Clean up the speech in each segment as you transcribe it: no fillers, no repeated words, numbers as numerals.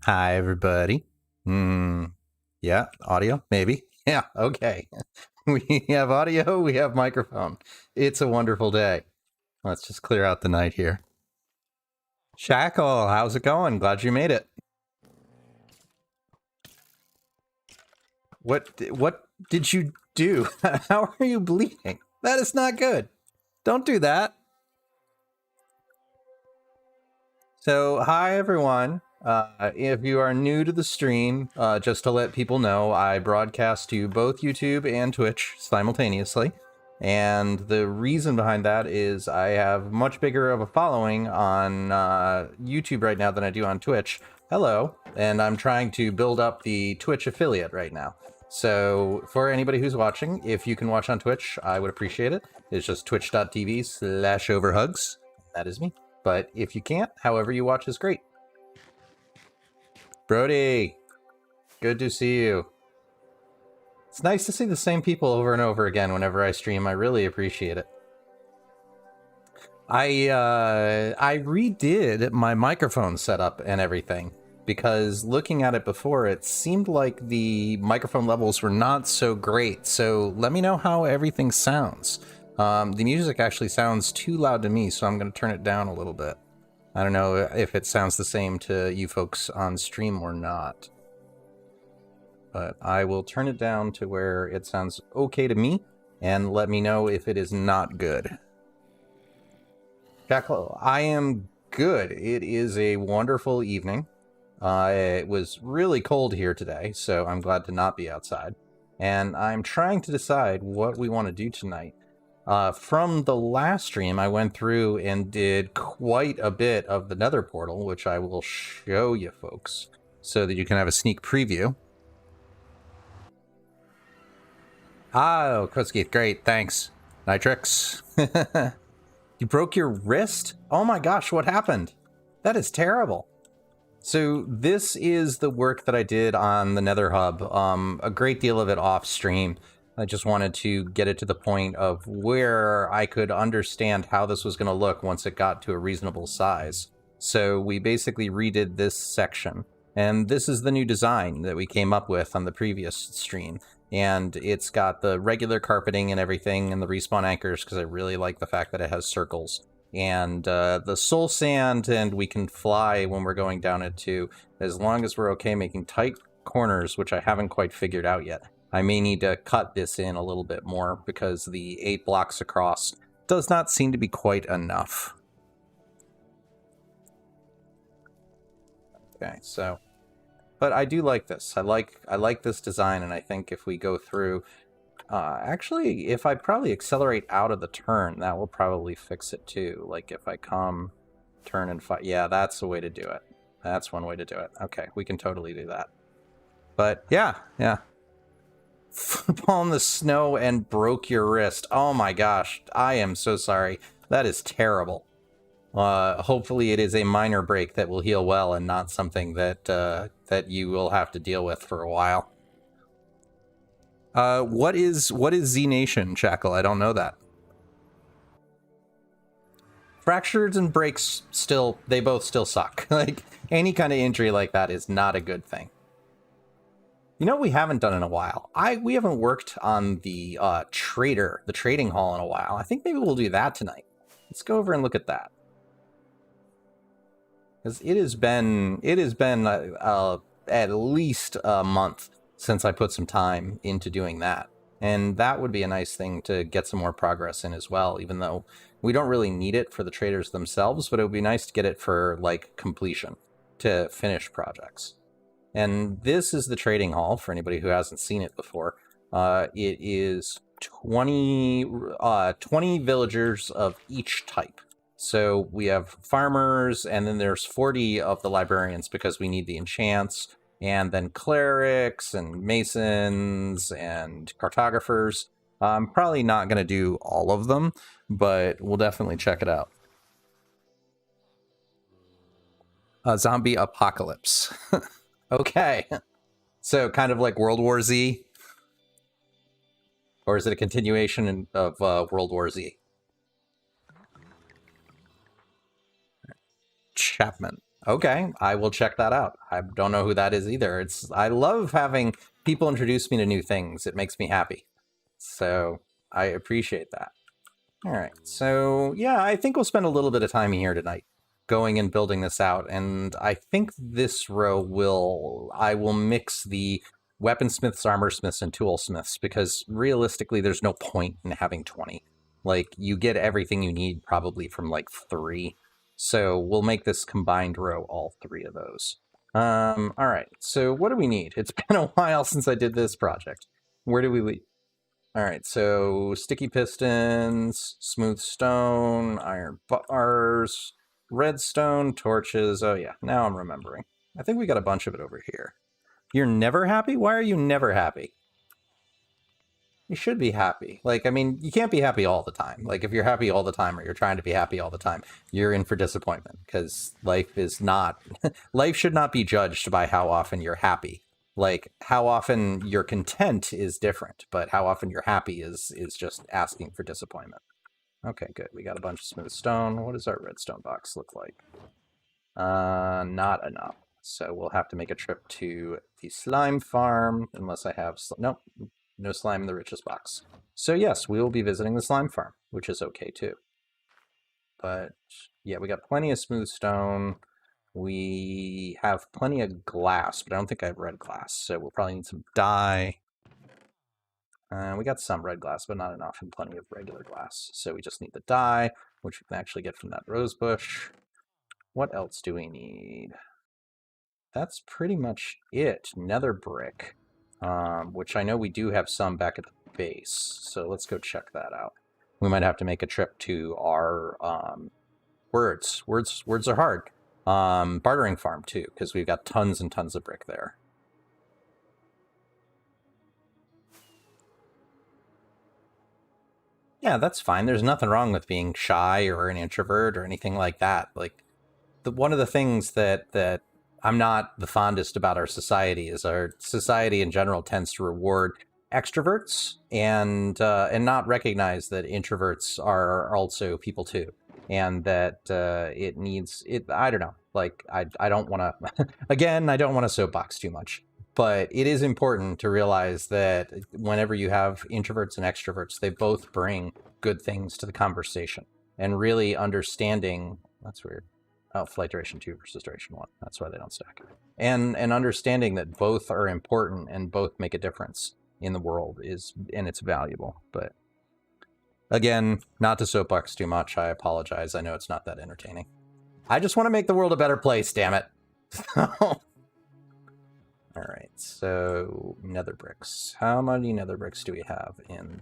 Hi, everybody. Yeah, audio, maybe. Yeah, okay. We have audio, we have microphone. It's a wonderful day. Let's just clear out the night here. Shackle, how's it going? Glad you made it. What did you do? How are you bleeding? That is not good. Don't do that. So, hi everyone. If you are new to the stream, just to let people know, I broadcast to both YouTube and Twitch simultaneously. And the reason behind that is I have much bigger of a following on YouTube right now than I do on Twitch. Hello. And I'm trying to build up the Twitch affiliate right now. So for anybody who's watching, if you can watch on Twitch, I would appreciate it. It's just twitch.tv/overhugs. That is me. But if you can't, however you watch is great. Brody, good to see you. It's nice to see the same people over and over again whenever I stream. I really appreciate it. I redid my microphone setup and everything because looking at it before, it seemed like the microphone levels were not so great. So let me know how everything sounds. The music actually sounds too loud to me, so I'm going to turn it down a little bit. I don't know if it sounds the same to you folks on stream or not. But I will turn it down to where it sounds okay to me, and let me know if it is not good. Jackal, I am good. It is a wonderful evening. It was really cold here today, so I'm glad to not be outside. And I'm trying to decide what we want to do tonight. From the last stream, I went through and did quite a bit of the Nether Portal, which I will show you folks, so that you can have a sneak preview. Oh, Kotskeith, great, thanks. Nitrix. You broke your wrist? Oh my gosh, what happened? That is terrible. So this is the work that I did on the Nether Hub, a great deal of it off stream. I just wanted to get it to the point of where I could understand how this was going to look once it got to a reasonable size. So we basically redid this section. And this is the new design that we came up with on the previous stream. And it's got the regular carpeting and everything and the respawn anchors because I really like the fact that it has circles. And the soul sand, and we can fly when we're going down it too, as long as we're okay making tight corners, which I haven't quite figured out yet. I may need to cut this in a little bit more because the 8 blocks across does not seem to be quite enough. Okay, so, but I do like this. I like this design, and I think if we go through, actually, if I probably accelerate out of the turn, that will probably fix it too. Like if I come, turn and fight. Yeah, that's the way to do it. That's one way to do it. Okay, we can totally do that. But yeah. Football in the snow and broke your wrist. Oh my gosh, I am so sorry. That is terrible. Hopefully it is a minor break that will heal well and not something that that you will have to deal with for a while. What is Z Nation, Shackle? I don't know that. Fractures and breaks they both still suck. Like any kind of injury like that is not a good thing. You know what we haven't done in a while? We haven't worked on the trading hall in a while. I think maybe we'll do that tonight. Let's go over and look at that. Because it has been at least a month since I put some time into doing that. And that would be a nice thing to get some more progress in as well, even though we don't really need it for the traders themselves, but it would be nice to get it for like completion to finish projects. And this is the trading hall for anybody who hasn't seen it before. It is 20 villagers of each type. So we have farmers, and then there's 40 of the librarians because we need the enchants, and then clerics and masons and cartographers. I'm probably not going to do all of them, but we'll definitely check it out. Zombie apocalypse. Okay. So kind of like World War Z? Or is it a continuation of World War Z? Chapman. Okay, I will check that out. I don't know who that is either. I love having people introduce me to new things. It makes me happy. So I appreciate that. All right. So yeah, I think we'll spend a little bit of time here tonight going and building this out. And I think this row I will mix the weaponsmiths, armorsmiths, and toolsmiths, because realistically there's no point in having 20. Like, you get everything you need probably from like 3. So we'll make this combined row all 3 of those. All right. So what do we need? It's been a while since I did this project. Where do we leave? All right, so sticky pistons, smooth stone, iron bars, redstone, torches. Oh yeah, now I'm remembering. I think we got a bunch of it over here. You're never happy? Why are you never happy? You should be happy. Like, I mean, you can't be happy all the time. Like, if you're happy all the time or you're trying to be happy all the time, you're in for disappointment, because life is not, life should not be judged by how often you're happy. Like, how often you're content is different, but how often you're happy is just asking for disappointment. Okay, good. We got a bunch of smooth stone. What does our redstone box look like? Not enough. So we'll have to make a trip to the slime farm, unless I have... Nope, no slime in the richest box. So yes, we will be visiting the slime farm, which is okay too. But yeah, we got plenty of smooth stone. We have plenty of glass, but I don't think I have red glass, so we'll probably need some dye. We got some red glass, but not enough, and plenty of regular glass. So we just need the dye, which we can actually get from that rose bush. What else do we need? That's pretty much it. Nether brick, which I know we do have some back at the base, so let's go check that out. We might have to make a trip to our words are hard. Bartering farm too, because we've got tons and tons of brick there. Yeah, that's fine. There's nothing wrong with being shy or an introvert or anything like that. Like, one of the things that I'm not the fondest about our society is our society in general tends to reward extroverts and not recognize that introverts are also people too, and that it needs it. I don't know. Like, I don't want to. Again, I don't want to soapbox too much, but it is important to realize that whenever you have introverts and extroverts, they both bring good things to the conversation, and really understanding. That's weird. Oh, flight duration 2 versus duration 1. That's why they don't stack. And understanding that both are important and both make a difference in the world and it's valuable. But again, not to soapbox too much. I apologize. I know it's not that entertaining. I just want to make the world a better place, damn it. All right, so nether bricks. How many nether bricks do we have in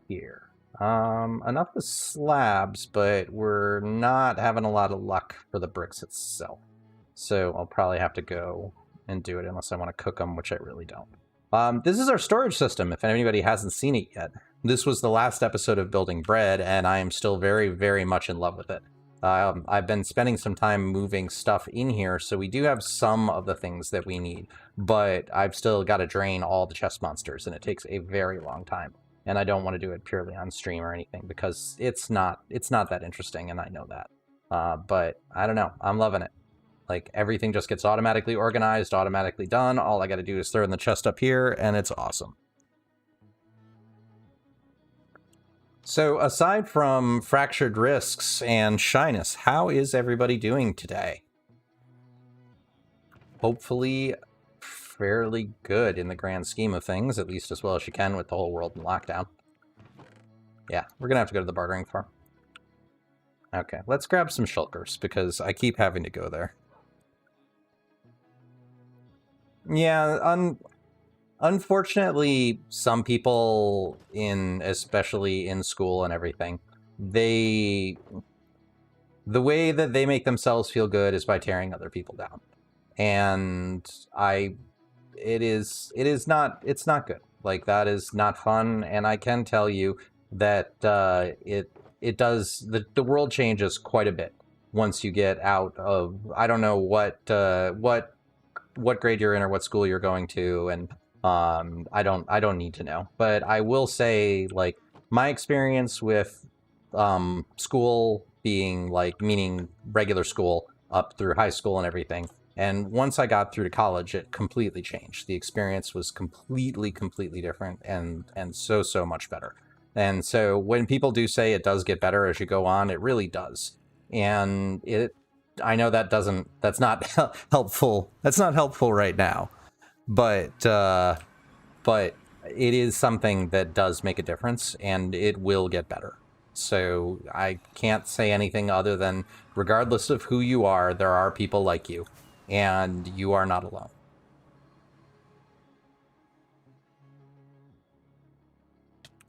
here? Enough with slabs, but we're not having a lot of luck for the bricks itself. So I'll probably have to go and do it unless I want to cook them, which I really don't. This is our storage system, if anybody hasn't seen it yet. This was the last episode of Building Bread, and I am still very, very much in love with it. I've been spending some time moving stuff in here, so we do have some of the things that we need, but I've still got to drain all the chest monsters, and it takes a very long time. And I don't want to do it purely on stream or anything, because it's not that interesting, and I know that. But I don't know. I'm loving it. Like, everything just gets automatically organized, automatically done. All I got to do is throw in the chest up here, and it's awesome. So aside from fractured wrists and shyness, how is everybody doing today? Hopefully fairly good in the grand scheme of things, at least as well as you can with the whole world in lockdown. Yeah, we're gonna have to go to the bartering farm. Okay, let's grab some shulkers, because I keep having to go there. Yeah, unfortunately, some people, especially in school and everything, the way that they make themselves feel good is by tearing other people down. And it's not good. Like, that is not fun, and I can tell you that it does, the world changes quite a bit once you get out of, I don't know what grade you're in or what school you're going to, and I don't need to know, but I will say, like, my experience with school being, like, meaning regular school, up through high school and everything. And once I got through to college, it completely changed. The experience was completely different and so much better. And so when people do say it does get better as you go on, it really does. And I know that's not helpful. That's not helpful right now, but it is something that does make a difference, and it will get better. So I can't say anything other than, regardless of who you are, there are people like you, and you are not alone.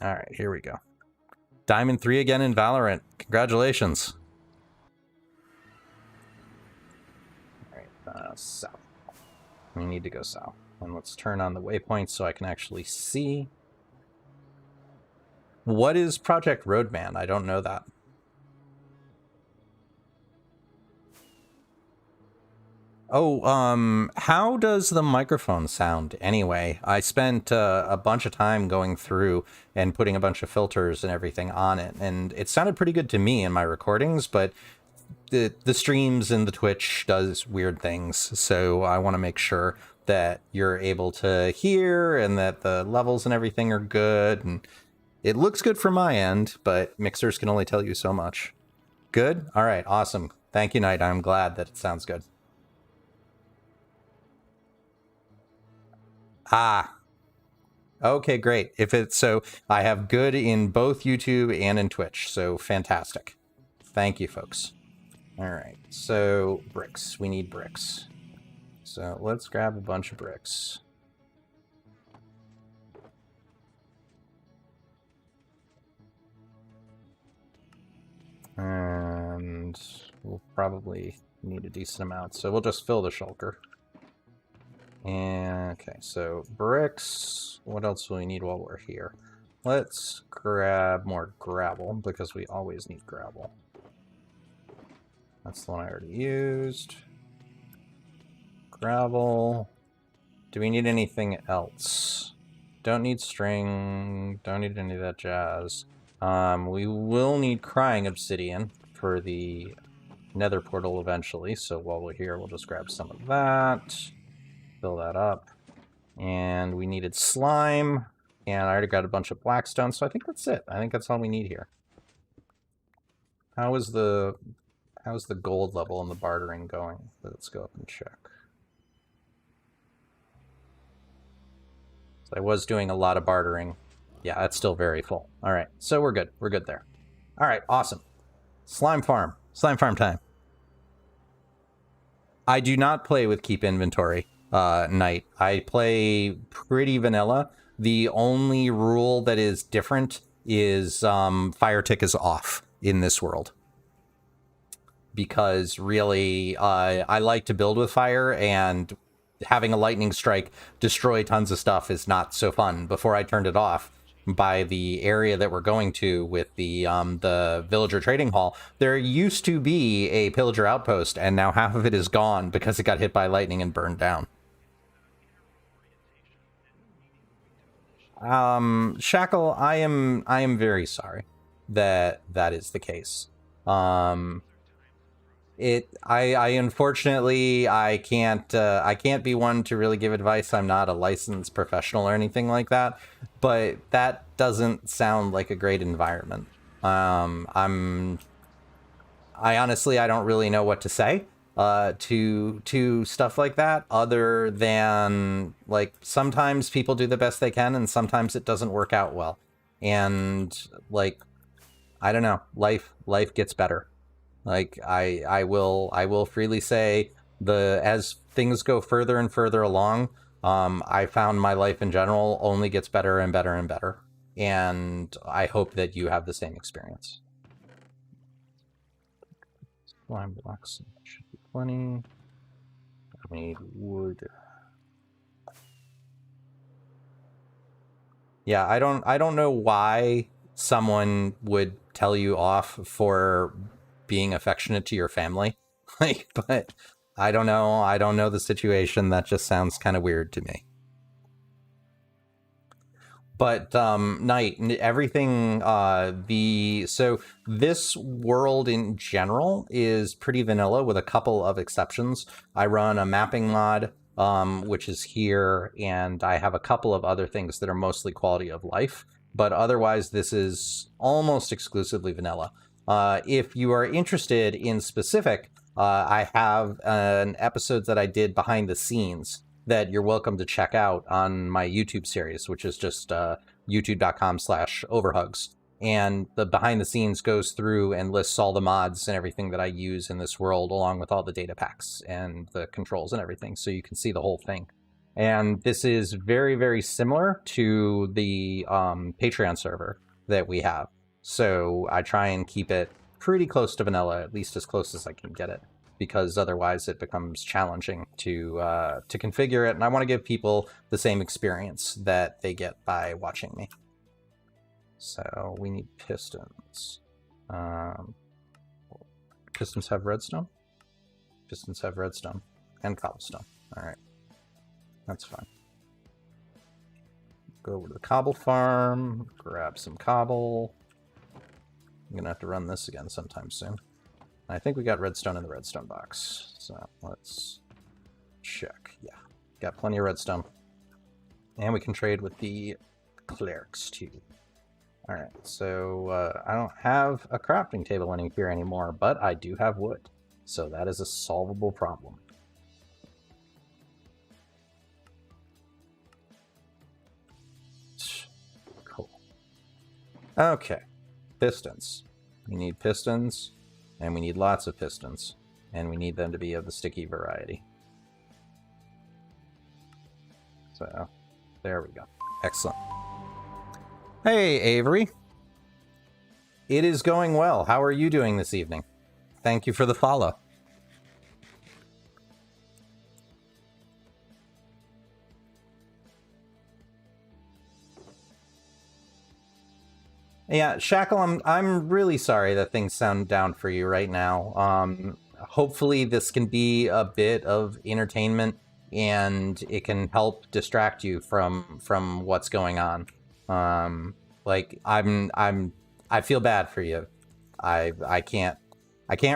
All right, here we go. Diamond 3 again in Valorant. Congratulations. All right, south. We need to go south. And let's turn on the waypoints so I can actually see. What is Project Roadman? I don't know that. Oh, how does the microphone sound anyway? I spent a bunch of time going through and putting a bunch of filters and everything on it, and it sounded pretty good to me in my recordings, but the streams and the Twitch does weird things, so I want to make sure that you're able to hear and that the levels and everything are good, and it looks good from my end, but mixers can only tell you so much. Good? All right, awesome. Thank you, Knight. I'm glad that it sounds good. Ah, okay, great. If it's so, I have good in both YouTube and in Twitch, so fantastic. Thank you, folks. All right, so bricks. We need bricks. So let's grab a bunch of bricks. And we'll probably need a decent amount, so we'll just fill the shulker. And okay, so bricks. What else will we need while we're here? Let's grab more gravel, because we always need gravel. That's the one I already used. Gravel. Do we need anything else? Don't need string. Don't need any of that jazz. We will need crying obsidian for the Nether Portal eventually, so while we're here, we'll just grab some of that. Fill that up. And we needed slime, and I already got a bunch of blackstone, so I think that's it. I think that's all we need here. How's the gold level and the bartering going? Let's go up and check. So I was doing a lot of bartering. Yeah, that's still very full. All right, so we're good. We're good there. All right, awesome. Slime farm. Slime farm time. I do not play with keep inventory, Knight. I play pretty vanilla. The only rule that is different is fire tick is off in this world. Because really, I like to build with fire, and having a lightning strike destroy tons of stuff is not so fun. Before I turned it off, by the area that we're going to with the villager trading hall, there used to be a pillager outpost, and now half of it is gone because it got hit by lightning and burned down. Shackle, I am very sorry that is the case. I unfortunately I can't be one to really give advice. I'm not a licensed professional or anything like that, but that doesn't sound like a great environment. I honestly, I don't really know what to say to stuff like that, other than, like, sometimes people do the best they can and sometimes it doesn't work out well. And, like, I don't know, life gets better. Like, I will freely say, as things go further and further along, I found my life in general only gets better and better and better. And I hope that you have the same experience. Slime blocks should be plenty. I need wood. Yeah, I don't know why someone would tell you off for being affectionate to your family. Like, but I don't know the situation. That just sounds kind of weird to me. But Knight, everything, so this world in general is pretty vanilla with a couple of exceptions. I run a mapping mod, which is here, and I have a couple of other things that are mostly quality of life. But otherwise, this is almost exclusively vanilla. If you are interested in specific, I have an episode that I did behind the scenes that you're welcome to check out on my YouTube series, which is just youtube.com/overhugs. And the behind the scenes goes through and lists all the mods and everything that I use in this world, along with all the data packs and the controls and everything, so you can see the whole thing. And this is very, very similar to the Patreon server that we have. So I try and keep it pretty close to vanilla, at least as close as I can get it, because otherwise it becomes challenging to configure it, and I want to give people the same experience that they get by watching me. So we need pistons. Pistons have redstone? Pistons have redstone and cobblestone. All right, that's fine. Go over to the cobble farm, grab some cobble. I'm gonna have to run this again sometime soon. I think we got redstone in the redstone box, so let's check. Yeah, got plenty of redstone. And we can trade with the clerics too. All right, so I don't have a crafting table in here anymore, but I do have wood, so that is a solvable problem. Cool. Okay, pistons. We need pistons. And we need lots of pistons. And we need them to be of the sticky variety. So, there we go. Excellent. Hey, Avery. It is going well. How are you doing this evening? Thank you for the follow. Yeah, Shackle, I'm really sorry that things sound down for you right now. Hopefully this can be a bit of entertainment and it can help distract you from what's going on. Like I feel bad for you. I can't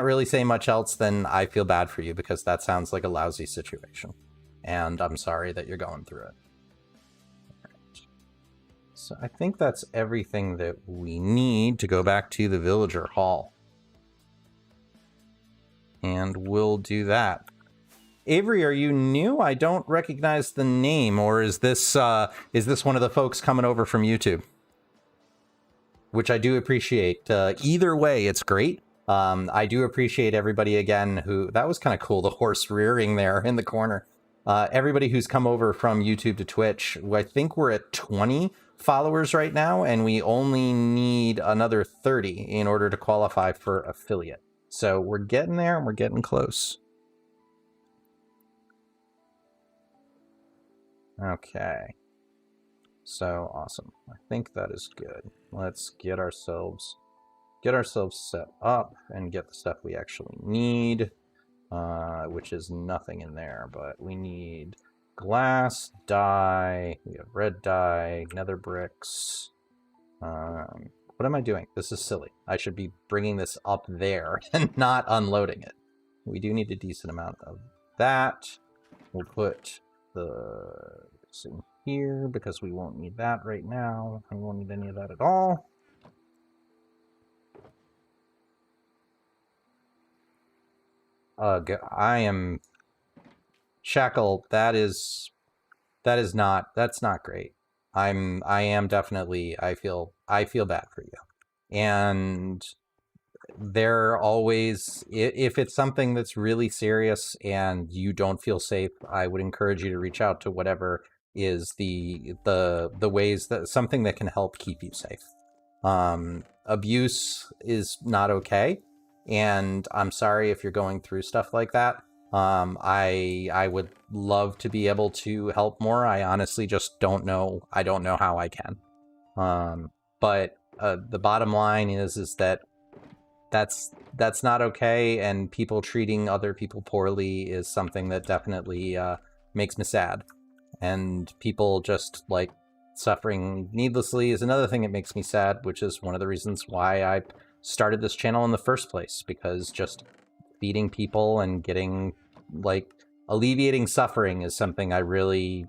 really say much else than I feel bad for you, because that sounds like a lousy situation. And I'm sorry that you're going through it. So I think that's everything that we need to go back to the villager hall. And we'll do that. Avery, are you new? I don't recognize the name, or is this one of the folks coming over from YouTube? Which I do appreciate. Either way, it's great. I do appreciate everybody again who... That was kind of cool, the horse rearing there in the corner. Everybody who's come over from YouTube to Twitch. I think we're at 20 followers right now, and we only need another 30 in order to qualify for affiliate. So we're getting there, and we're getting close. Okay. So awesome. I think that is good. Let's get ourselves set up and get the stuff we actually need, which is nothing in there, but we need glass, dye, we have red dye, nether bricks. What am I doing? This is silly. I should be bringing this up there and not unloading it. We do need a decent amount of that. We'll put this in here because we won't need that right now. We won't need any of that at all. I am... Shackle, that's not great. I am definitely, I feel bad for you. And there always, if it's something that's really serious and you don't feel safe, I would encourage you to reach out to whatever is the ways that something that can help keep you safe. Abuse is not okay, and I'm sorry if you're going through stuff like that. I would love to be able to help more. I honestly just don't know. I don't know how I can. But the bottom line is that that's not okay, and people treating other people poorly is something that definitely makes me sad. And people just like suffering needlessly is another thing that makes me sad, which is one of the reasons why I started this channel in the first place, because just feeding people and getting, like, alleviating suffering is something I really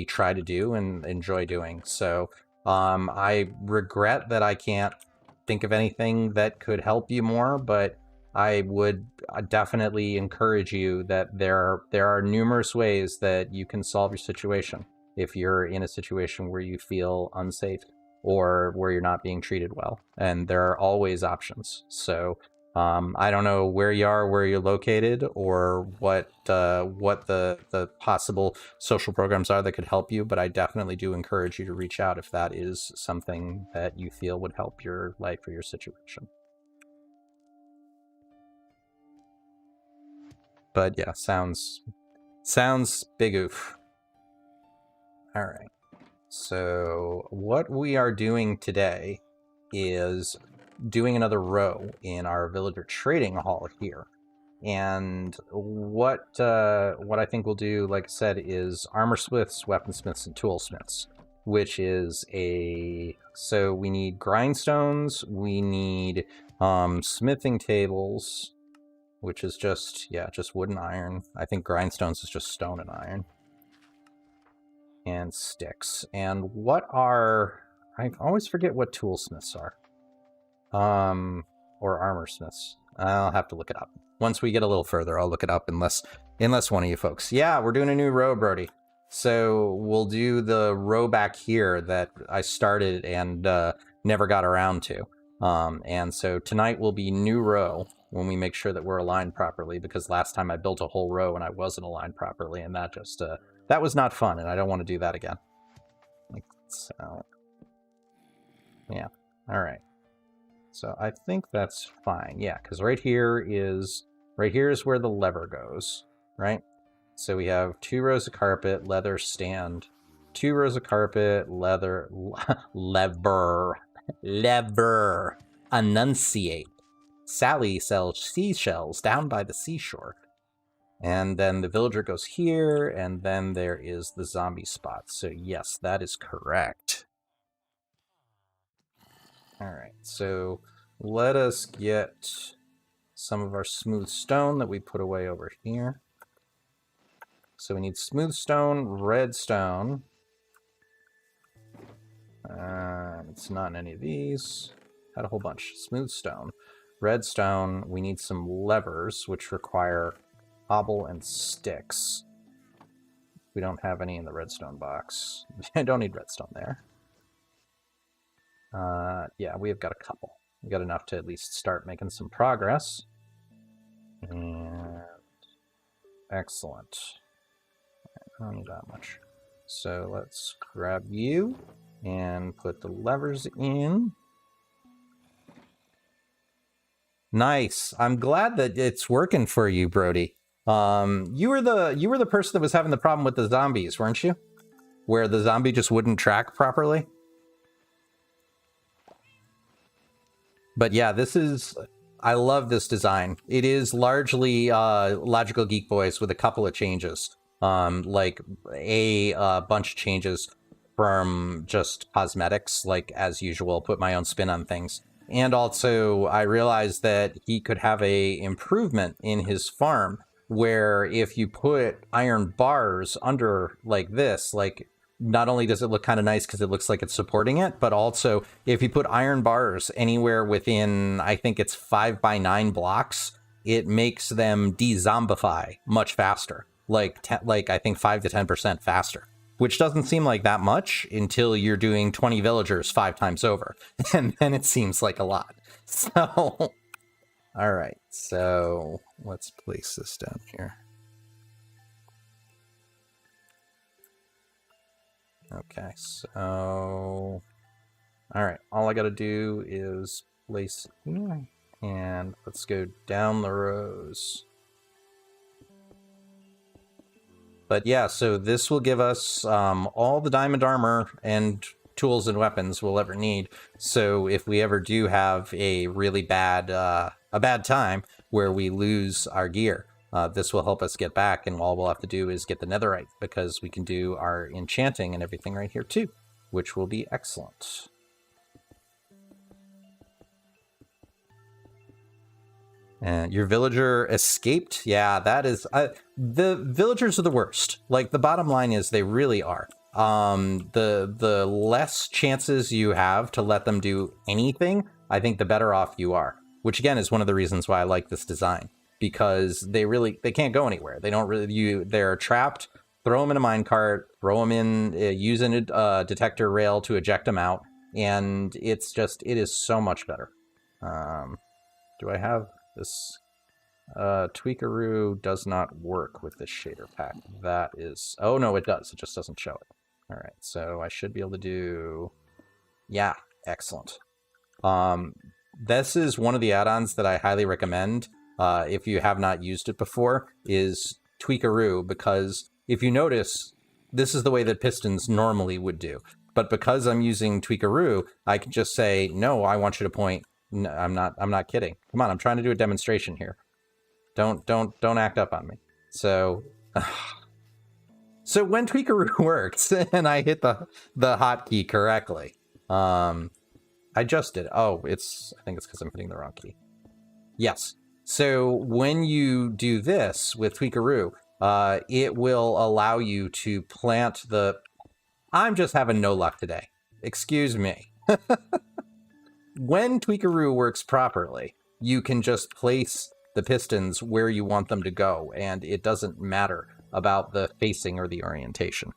try to do and enjoy doing. So I regret that I can't think of anything that could help you more, but I would definitely encourage you that there are numerous ways that you can solve your situation if you're in a situation where you feel unsafe or where you're not being treated well. And there are always options. So I don't know where you are, where you're located, or what the possible social programs are that could help you, but I definitely do encourage you to reach out if that is something that you feel would help your life or your situation. But yeah, sounds big oof. All right. So what we are doing today is doing another row in our villager trading hall here. And what I think we'll do, like I said, is armor smiths, weaponsmiths, and toolsmiths, which is so we need grindstones, we need smithing tables, which is just wood and iron. I think grindstones is just stone and iron. And sticks. And I always forget what toolsmiths are. Or armor smiths. I'll have to look it up. Once we get a little further, I'll look it up unless one of you folks. Yeah, we're doing a new row, Brody. So we'll do the row back here that I started and never got around to. And so tonight will be new row when we make sure that we're aligned properly, because last time I built a whole row and I wasn't aligned properly, and that just that was not fun, and I don't want to do that again. So yeah, all right. So I think that's fine. Yeah, because right here is where the lever goes, right? So we have 2 rows of carpet, leather stand, 2 rows of carpet, leather, lever, enunciate. Sally sells seashells down by the seashore. And then the villager goes here, and then there is the zombie spot. So yes, that is correct. All right, so let us get some of our smooth stone that we put away over here. So we need smooth stone, redstone. It's not in any of these. Had a whole bunch. Smooth stone, redstone. We need some levers, which require cobble and sticks. We don't have any in the redstone box. I don't need redstone there. Yeah, we have got a couple. We got enough to at least start making some progress. And excellent. I don't need that much. So let's grab you and put the levers in. Nice. I'm glad that it's working for you, Brody. You were the person that was having the problem with the zombies, weren't you? Where the zombie just wouldn't track properly. But yeah, I love this design. It is largely Logical Geek Boys with a couple of changes. Like a bunch of changes from just cosmetics, like as usual, put my own spin on things. And also I realized that he could have a improvement in his farm where if you put iron bars under like this, like not only does it look kind of nice because it looks like it's supporting it, but also if you put iron bars anywhere within, I think it's 5x9 blocks, it makes them de-zombify much faster, like I think 5 to 10% faster, which doesn't seem like that much until you're doing 20 villagers 5 times over, and then it seems like a lot. So, all right, so let's place this down here. Okay, so, all right, all I gotta do is place it here, and let's go down the rows. But yeah, so this will give us all the diamond armor and tools and weapons we'll ever need. So if we ever do have a really bad time where we lose our gear, this will help us get back, and all we'll have to do is get the netherite, because we can do our enchanting and everything right here too. which will be excellent. And your villager escaped? Yeah, that is... the villagers are the worst. Like, the bottom line is they really are. The less chances you have to let them do anything, I think the better off you are. Which, again, is one of the reasons why I like this design. Because they can't go anywhere. They don't really... they're trapped. Throw them in a minecart. Throw them in... use a detector rail to eject them out. And it's just... it is so much better. Do I have... this Tweakaroo does not work with this shader pack. That is... oh, no, it does. It just doesn't show it. All right, so I should be able to do... yeah, excellent. This is one of the add-ons that I highly recommend if you have not used it before, is Tweakaroo, because if you notice, this is the way that pistons normally would do. But because I'm using Tweakaroo, I can just say, no, I want you to point... no, I'm not kidding. Come on, I'm trying to do a demonstration here. Don't act up on me. So, so when Tweakaroo works and I hit the hotkey correctly, I just did. Oh, I think it's because I'm hitting the wrong key. Yes. So when you do this with Tweakaroo, it will allow you to plant the... I'm just having no luck today. Excuse me. When Tweakaroo works properly, you can just place the pistons where you want them to go, and it doesn't matter about the facing or the orientation.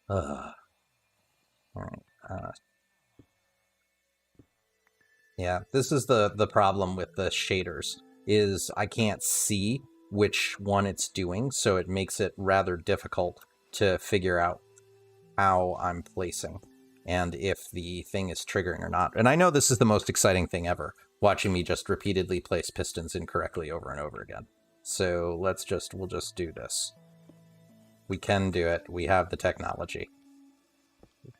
All right. Yeah, this is the problem with the shaders, is I can't see which one it's doing, so it makes it rather difficult to figure out how I'm placing and if the thing is triggering or not. And I know this is the most exciting thing ever, watching me just repeatedly place pistons incorrectly over and over again. So we'll just do this. We can do it. We have the technology.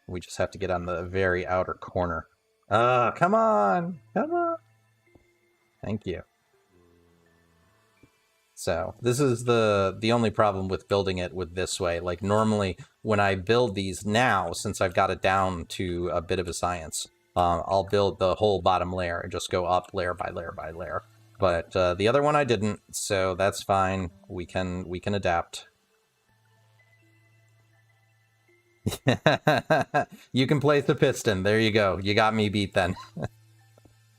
We just have to get on the very outer corner. Come on! Come on! Thank you. So this is the only problem with building it with this way. Like normally when I build these now, since I've got it down to a bit of a science, I'll build the whole bottom layer and just go up layer by layer by layer. But the other one I didn't, so that's fine. We can adapt. You can place the piston. There you go. You got me beat then.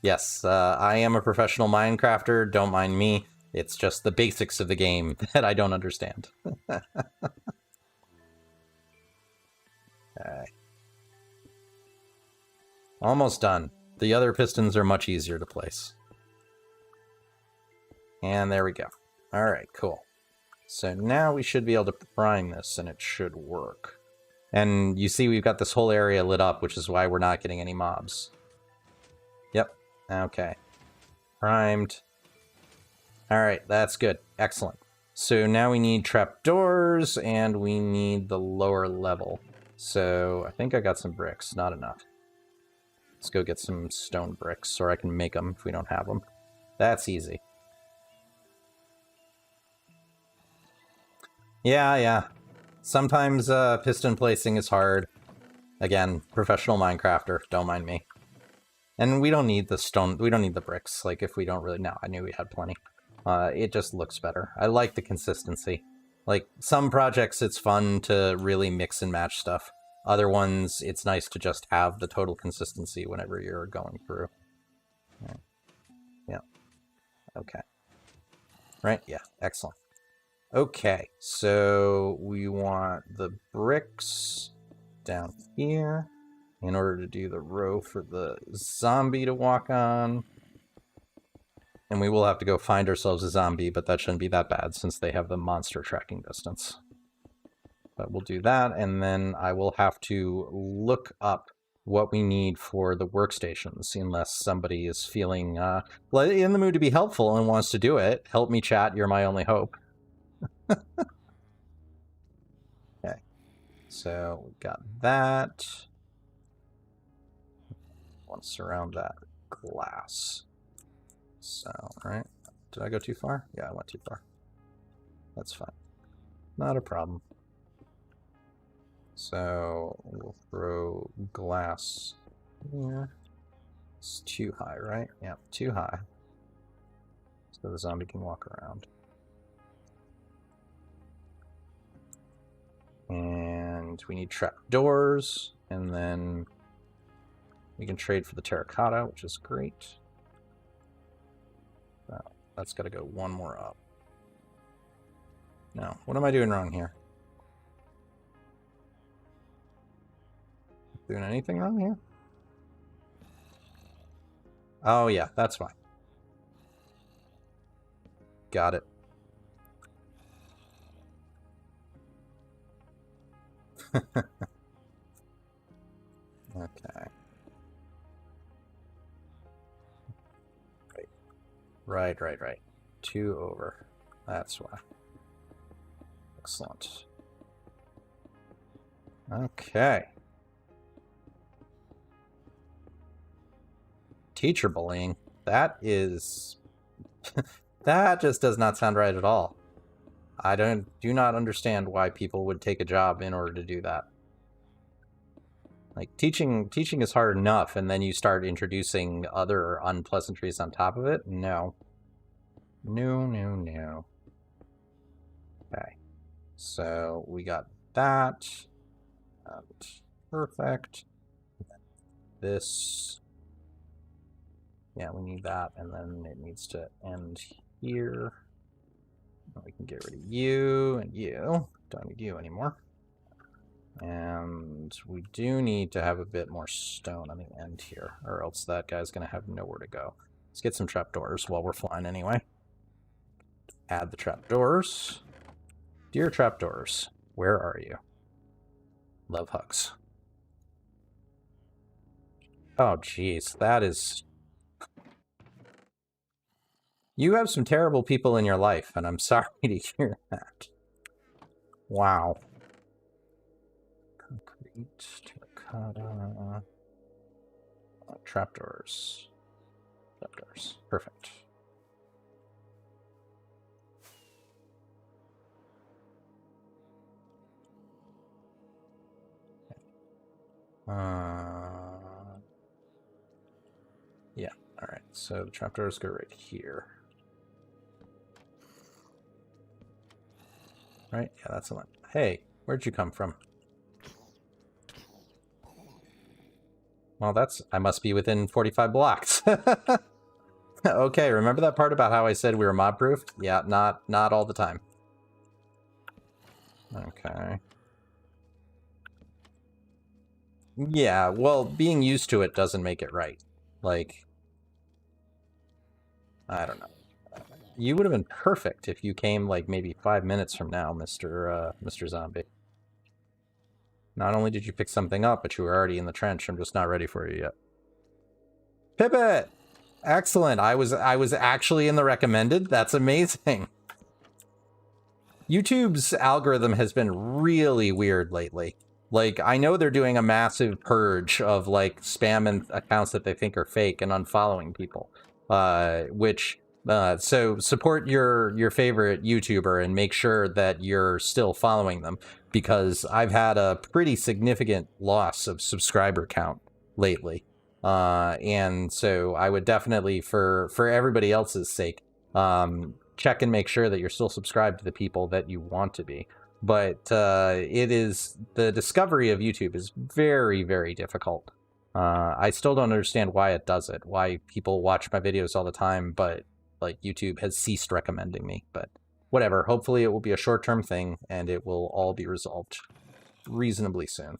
Yes, I am a professional Minecrafter. Don't mind me. It's just the basics of the game that I don't understand. Okay. Almost done. The other pistons are much easier to place. And there we go. All right, cool. So now we should be able to prime this and it should work. And you see we've got this whole area lit up, which is why we're not getting any mobs. Yep. Okay. Primed. All right, that's good. Excellent. So now we need trapdoors and we need the lower level. So I think I got some bricks, not enough. Let's go get some stone bricks, or I can make them if we don't have them. That's easy. Yeah. Sometimes piston placing is hard. Again, professional Minecrafter, don't mind me. And we don't need the stone, we don't need the bricks, like if we don't really, no, I knew we had plenty. It just looks better. I like the consistency. Like, some projects it's fun to really mix and match stuff. Other ones, it's nice to just have the total consistency whenever you're going through. Right. Yeah. Okay. Right, yeah, excellent. Okay, so we want the bricks down here in order to do the row for the zombie to walk on. And we will have to go find ourselves a zombie, but that shouldn't be that bad since they have the monster tracking distance. But we'll do that, and then I will have to look up what we need for the workstations, unless somebody is feeling in the mood to be helpful and wants to do it. Help me, chat. You're my only hope. Okay. So we've got that. Want to surround that glass. So, right. Did I go too far? Yeah, I went too far. That's fine. Not a problem. So we'll throw glass here. It's too high, right? Yeah, too high. So the zombie can walk around. And we need trapdoors, and then we can trade for the terracotta, which is great. That's got to go one more up. No, what am I doing wrong here? Doing anything wrong here? Oh yeah, that's fine. Got it. Okay. Right. 2 over. That's why. Excellent. Okay. Teacher bullying. That is... that just does not sound right at all. I do not understand why people would take a job in order to do that. Like, teaching is hard enough, and then you start introducing other unpleasantries on top of it? No. No. Okay. So, we got that. Perfect. This. Yeah, we need that, and then it needs to end here. We can get rid of you and you. Don't need you anymore. And we do need to have a bit more stone on the end here, or else that guy's going to have nowhere to go. Let's get some trapdoors while we're flying anyway. Add the trapdoors. Dear trapdoors, where are you? Love hugs. Oh, jeez, that is... You have some terrible people in your life, and I'm sorry to hear that. Wow. Concrete, terracotta... trapdoors. Trapdoors. Perfect. Yeah, alright. So the trapdoors go right here. Right? Yeah, that's the one. Hey, where'd you come from? Well, that's... I must be within 45 blocks. Okay, remember that part about how I said we were mob-proof? Yeah, not all the time. Okay. Yeah, well, being used to it doesn't make it right. Like... I don't know. You would have been perfect if you came, like, maybe 5 minutes from now, Mr. Zombie. Not only did you pick something up, but you were already in the trench. I'm just not ready for you yet. Pivot! Excellent. I was actually in the recommended. That's amazing. YouTube's algorithm has been really weird lately. Like, I know they're doing a massive purge of, like, spam and accounts that they think are fake and unfollowing people. So support your favorite YouTuber and make sure that you're still following them, because I've had a pretty significant loss of subscriber count lately. And so I would definitely, for everybody else's sake, check and make sure that you're still subscribed to the people that you want to be. But the discovery of YouTube is very, very difficult. I still don't understand why it does it, why people watch my videos all the time, but like YouTube has ceased recommending me. But whatever, hopefully it will be a short-term thing and it will all be resolved reasonably soon.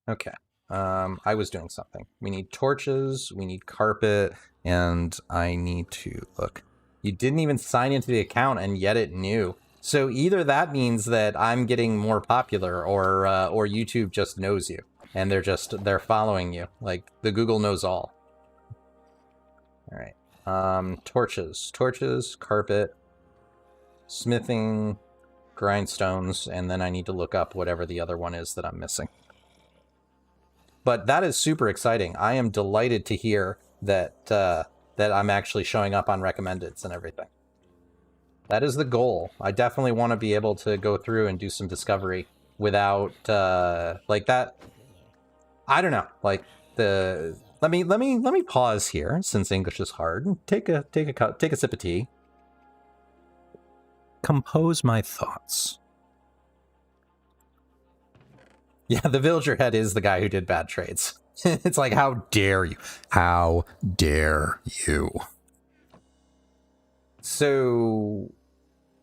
Okay. I was doing something. We need torches, we need carpet, and I need to look. You didn't even sign into the account, and yet it knew. So either that means that I'm getting more popular, or YouTube just knows you, and they're following you. Like, the Google knows all. All right. Torches, carpet, smithing, grindstones, and then I need to look up whatever the other one is that I'm missing. But that is super exciting. I am delighted to hear that that I'm actually showing up on recommendeds and everything. That is the goal. I definitely want to be able to go through and do some discovery without like that. I don't know. Like the let me pause here since English is hard and take a sip of tea. Compose my thoughts. Yeah, the villager head is the guy who did bad trades. It's like, how dare you? How dare you? So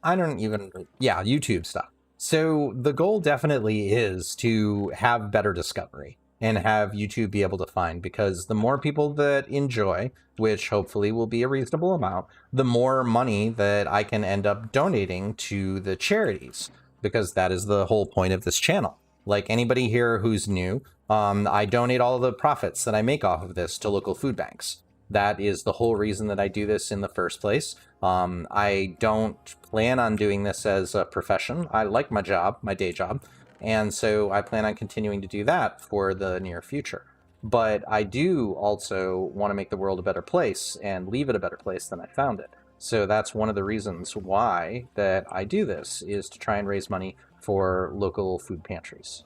I don't even, yeah, YouTube stuff. So the goal definitely is to have better discovery and have YouTube be able to find, because the more people that enjoy, which hopefully will be a reasonable amount, the more money that I can end up donating to the charities, because that is the whole point of this channel. Like anybody here who's new, I donate all of the profits that I make off of this to local food banks. That is the whole reason that I do this in the first place. I don't plan on doing this as a profession. I like my job, my day job, and so I plan on continuing to do that for the near future. But I do also want to make the world a better place and leave it a better place than I found it. So that's one of the reasons why that I do this, is to try and raise money for local food pantries.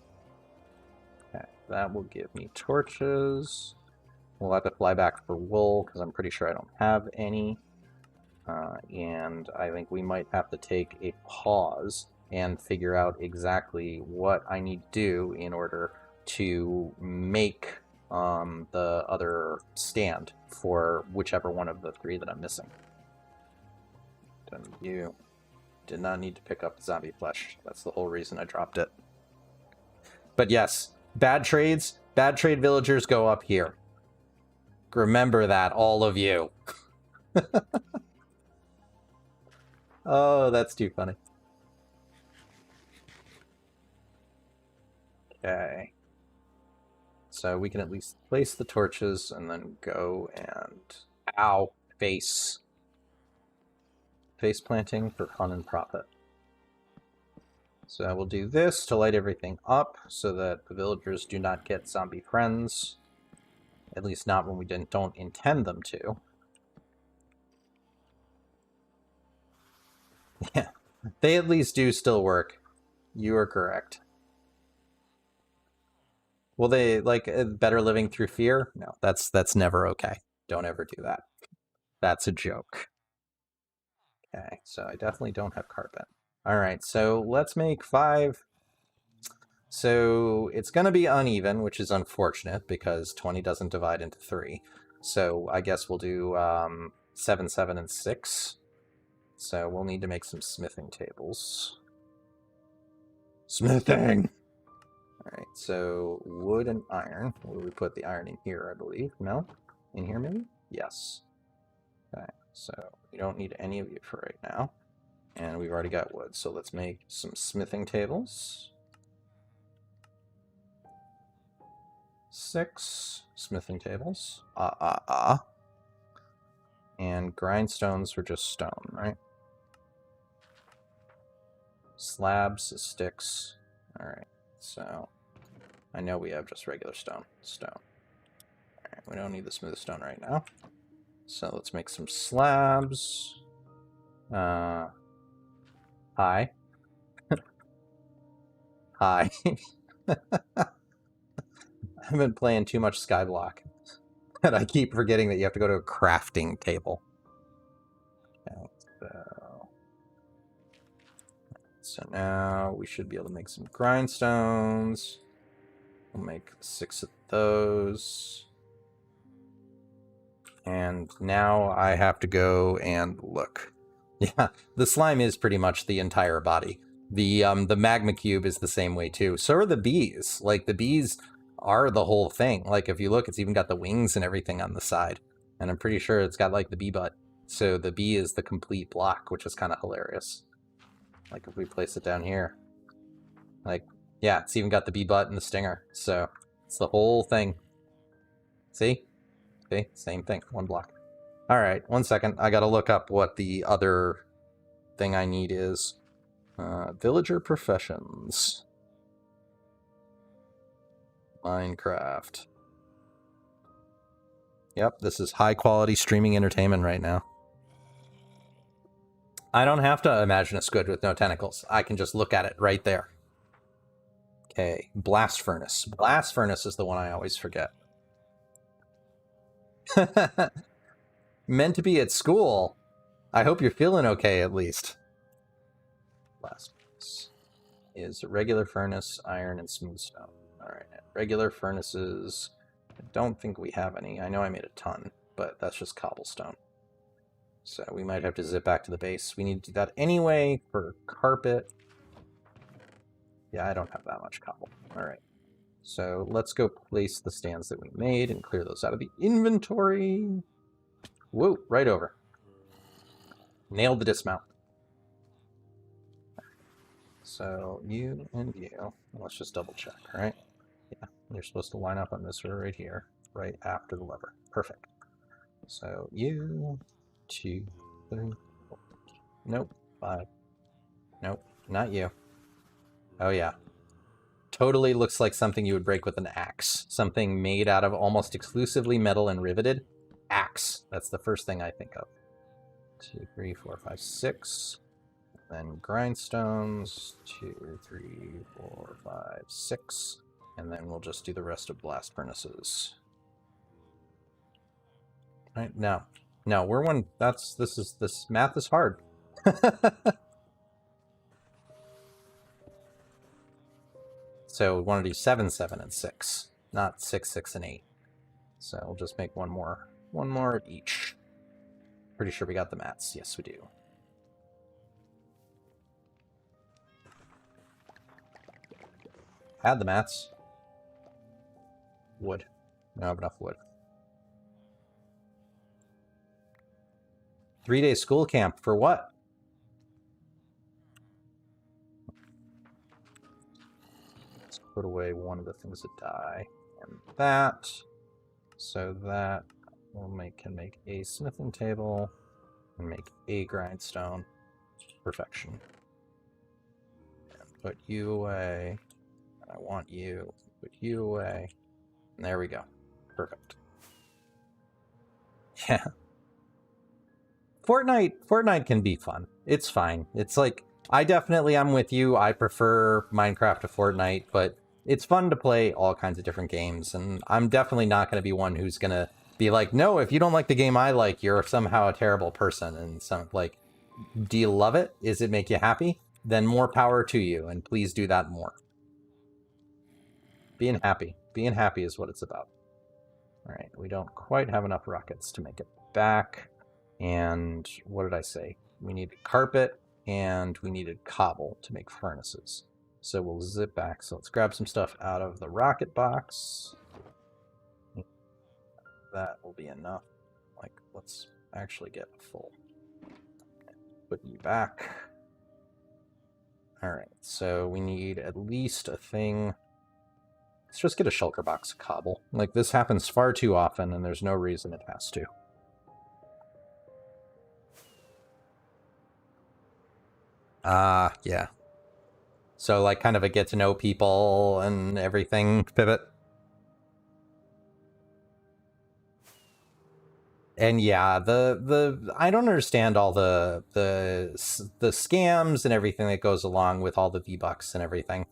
Okay, that will give me torches. We'll have to fly back for wool because I'm pretty sure I don't have any. And I think we might have to take a pause and figure out exactly what I need to do in order to make the other stand for whichever one of the three that I'm missing. You did not need to pick up zombie flesh. That's the whole reason I dropped it. But yes, bad trade villagers go up here. Remember that, all of you. Oh, that's too funny. Okay. So we can at least place the torches and then go and... Ow! Face. Face planting for fun and profit. So I will do this to light everything up so that the villagers do not get zombie friends. At least not when we don't intend them to. Yeah, they at least do still work. You are correct. Will they, like, better living through fear? No, that's never okay. Don't ever do that. That's a joke. Okay, so I definitely don't have carpet. All right, so let's make 5. So it's going to be uneven, which is unfortunate because 20 doesn't divide into 3. So I guess we'll do 7, 7, and 6. So we'll need to make some smithing tables. Smithing! Alright, so wood and iron. Where we put the iron in here, I believe. No? In here, maybe? Yes. Okay, so we don't need any of you for right now. And we've already got wood, so let's make some smithing tables. 6 smithing tables. And grindstones for just stone, right? Slabs, sticks. Alright, so I know we have just regular stone. Alright, we don't need the smooth stone right now. So let's make some slabs. Hi. Hi. I've been playing too much Skyblock. And I keep forgetting that you have to go to a crafting table. Okay, so now we should be able to make some grindstones. We'll make 6 of those. And now I have to go and look. Yeah, the slime is pretty much the entire body. The magma cube is the same way too. So are the bees. Like, the bees are the whole thing. Like, if you look, it's even got the wings and everything on the side. And I'm pretty sure it's got, like, the bee butt. So the bee is the complete block, which is kind of hilarious. Like, if we place it down here. Like, yeah, it's even got the bee butt and the stinger. So it's the whole thing. See? See? Same thing. 1 block. Alright, 1 second. I gotta look up what the other thing I need is. Villager professions. Minecraft. Yep, this is high quality streaming entertainment right now. I don't have to imagine a squid with no tentacles. I can just look at it right there. Okay, blast furnace. Blast furnace is the one I always forget. Meant to be at school. I hope you're feeling okay at least. Blast furnace is regular furnace, iron, and smooth stone. All right, regular furnaces. I don't think we have any. I know I made a ton, but that's just cobblestone. So we might have to zip back to the base. We need to do that anyway for carpet. Yeah, I don't have that much cobble. All right. So let's go place the stands that we made and clear those out of the inventory. Whoa, right over. Nailed the dismount. So you and you, let's just double check, right? Yeah, you're supposed to line up on this right here, right after the lever. Perfect. So you, 2, 3, 4. Nope, 5. Nope, not you. Oh yeah. Totally looks like something you would break with an axe. Something made out of almost exclusively metal and riveted. Axe. That's the first thing I think of. 2, 3, 4, 5, 6. Then grindstones. 2, 3, 4, 5, 6. And then we'll just do the rest of blast furnaces. Right, no. No, we're one. This math is hard. So we want to do 7, 7, and 6, not 6, 6, and 8. So we'll just make one more of each. Pretty sure we got the mats. Yes, we do. Had the mats. Wood. I don't have enough wood. 3-day school camp for what? Let's put away one of the things that die. And that. So that can make a smithing table and make a grindstone. Perfection. And put you away. I want you. Put you away. And there we go. Perfect. Yeah. Fortnite can be fun. It's fine. It's like, I'm with you. I prefer Minecraft to Fortnite, but it's fun to play all kinds of different games. And I'm definitely not going to be one who's going to be like, no, if you don't like the game I like, you're somehow a terrible person. And some like, do you love it? Does it make you happy? Then more power to you. And please do that more. Being happy is what it's about. All right, we don't quite have enough rockets to make it back. And what did I say? We needed carpet and we needed cobble to make furnaces. So we'll zip back. So let's grab some stuff out of the rocket box. That will be enough. Like, let's actually get a full. Put you back. All right, so we need at least a thing. Let's just get a shulker box of cobble. Like, this happens far too often, and there's no reason it has to. Yeah. So, like, kind of a get to know people and everything pivot. And yeah, I don't understand all the scams and everything that goes along with all the V-Bucks and everything.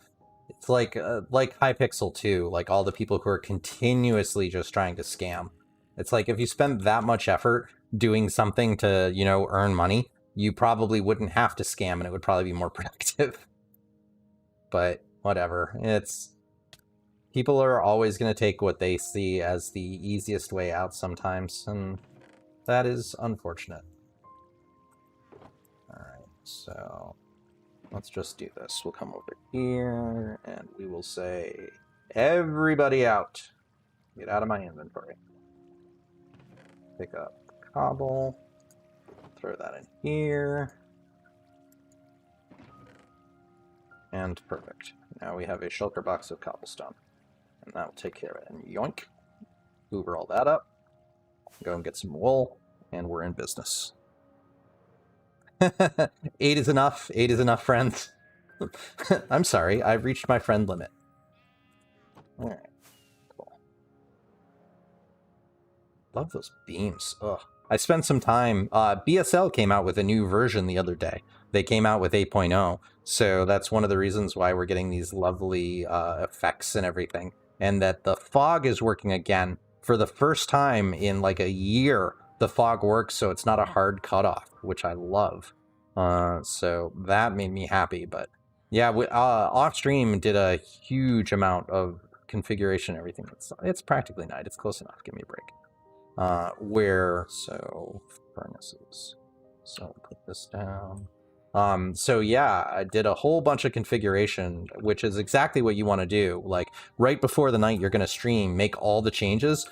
It's like Hypixel 2, like all the people who are continuously just trying to scam. It's like, if you spend that much effort doing something to, you know, earn money, you probably wouldn't have to scam and it would probably be more productive. But whatever. People are always going to take what they see as the easiest way out sometimes, and that is unfortunate. Alright, so let's just do this. We'll come over here, and we will say, everybody out. Get out of my inventory. Pick up cobble. Throw that in here. And perfect. Now we have a shulker box of cobblestone. And that will take care of it. And yoink. Hoover all that up. Go and get some wool. And we're in business. 8 is enough. 8 is enough, friends. I'm sorry. I've reached my friend limit. Alright. Cool. Love those beams. Ugh. I spent some time. BSL came out with a new version the other day. They came out with 8.0, so that's one of the reasons why we're getting these lovely effects and everything. And that the fog is working again for the first time in like a year. The fog works, so it's not a hard cutoff, which I love. So that made me happy. But yeah, off stream did a huge amount of configuration and everything. It's practically night. It's close enough. Give me a break. So furnaces. So I'll put this down. So yeah, I did a whole bunch of configuration, which is exactly what you want to do. Like right before the night you're going to stream, make all the changes.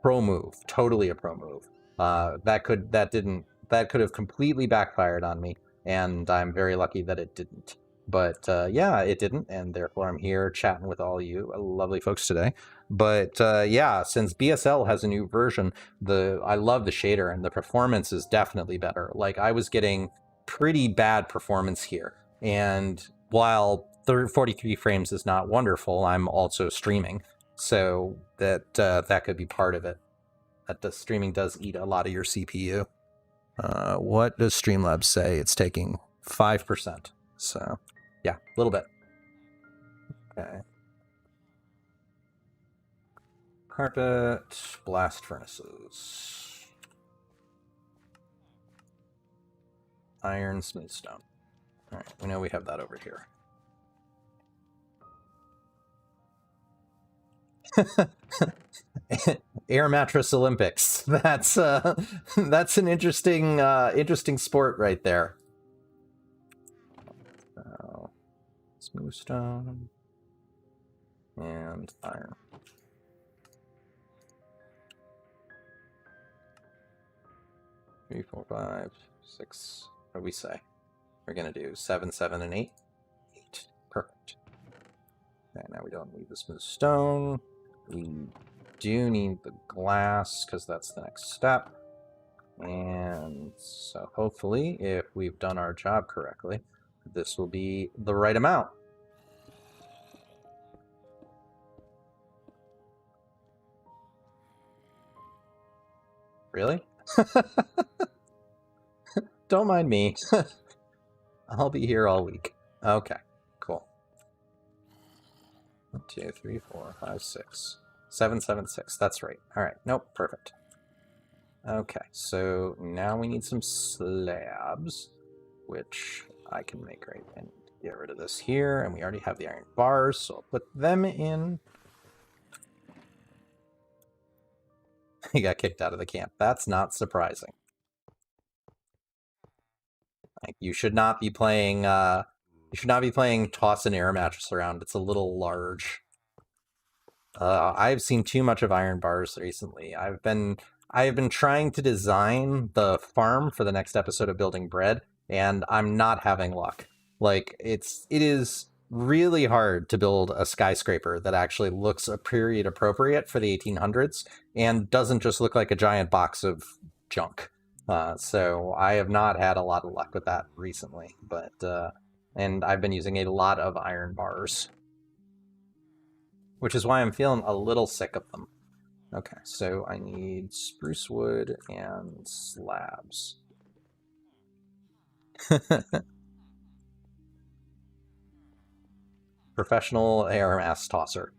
Pro move, totally a pro move. That could have completely backfired on me, and I'm very lucky that it didn't. But yeah, it didn't, and therefore I'm here chatting with all you lovely folks today. But yeah, since BSL has a new version, I love the shader, and the performance is definitely better. Like I was getting pretty bad performance here, and while 43 frames is not wonderful, I'm also streaming, so that could be part of it. That the streaming does eat a lot of your CPU. What does Streamlabs say? It's taking 5%. So, yeah, a little bit. Okay. Carpet, blast furnaces. Iron, smooth stone. All right, we know we have that over here. Air mattress Olympics. That's an interesting sport right there. Smooth stone and iron. 3, 4, 5, 6. What do we say? We're gonna do 7, 7, and 8. 8. Perfect. Okay, now we don't need the smooth stone. We do need the glass because that's the next step. And so hopefully, if we've done our job correctly, this will be the right amount. Really? Don't mind me. I'll be here all week. Okay, cool. 1, 2, 3, 4, 5, 6. 7, 7, 6. That's right. All right. Nope. Perfect. Okay, so now we need some slabs, which I can make right and get rid of this here, and we already have the iron bars, so I'll put them in. He got kicked out of the camp. That's not surprising. Like, you should not be playing toss an air mattress around. It's a little large. I've seen too much of iron bars recently. I have been trying to design the farm for the next episode of Building Bread, and I'm not having luck. Like it is really hard to build a skyscraper that actually looks a period appropriate for the 1800s and doesn't just look like a giant box of junk. So I have not had a lot of luck with that recently, but and I've been using a lot of iron bars, which is why I'm feeling a little sick of them. Okay, so I need spruce wood and slabs. Professional air mass tosser.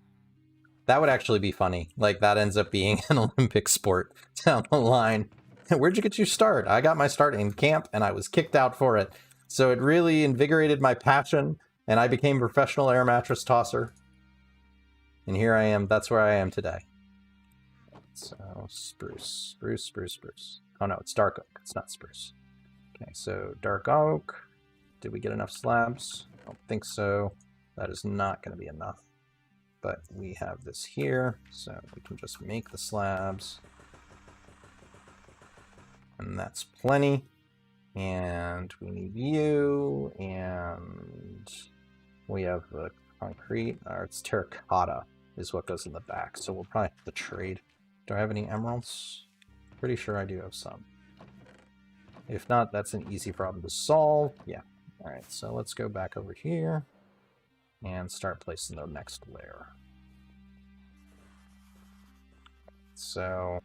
That would actually be funny. Like, that ends up being an Olympic sport down the line. Where'd you get your start? I got my start in camp, and I was kicked out for it. So it really invigorated my passion, and I became a professional air mattress tosser. And here I am. That's where I am today. So, spruce. Oh no, it's dark oak. It's not spruce. Okay, so dark oak. Did we get enough slabs? I don't think so. That is not going to be enough. But we have this here, so we can just make the slabs. And that's plenty. And we need you, and we have the concrete, or it's terracotta is what goes in the back. So we'll probably have to trade. Do I have any emeralds? Pretty sure I do have some. If not, that's an easy problem to solve. Yeah. All right, so let's go back over here and start placing the next layer. So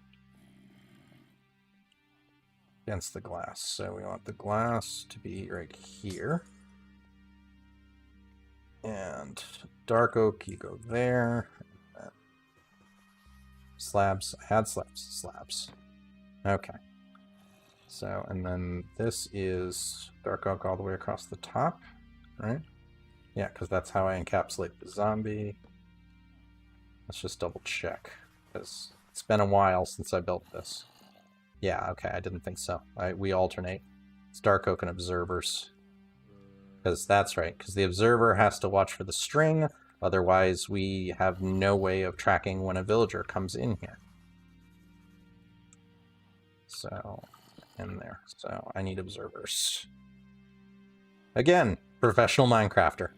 against the glass. So we want the glass to be right here. And dark oak, you go there. Slabs. I had slabs. Okay. So, and then this is dark oak all the way across the top, right? Yeah, because that's how I encapsulate the zombie. Let's just double check, because it's been a while since I built this. Yeah, okay, I didn't think so. We alternate. It's dark oak and observers. Because that's right, because the observer has to watch for the string, otherwise we have no way of tracking when a villager comes in here. So, in there. So, I need observers. Again, professional Minecrafter.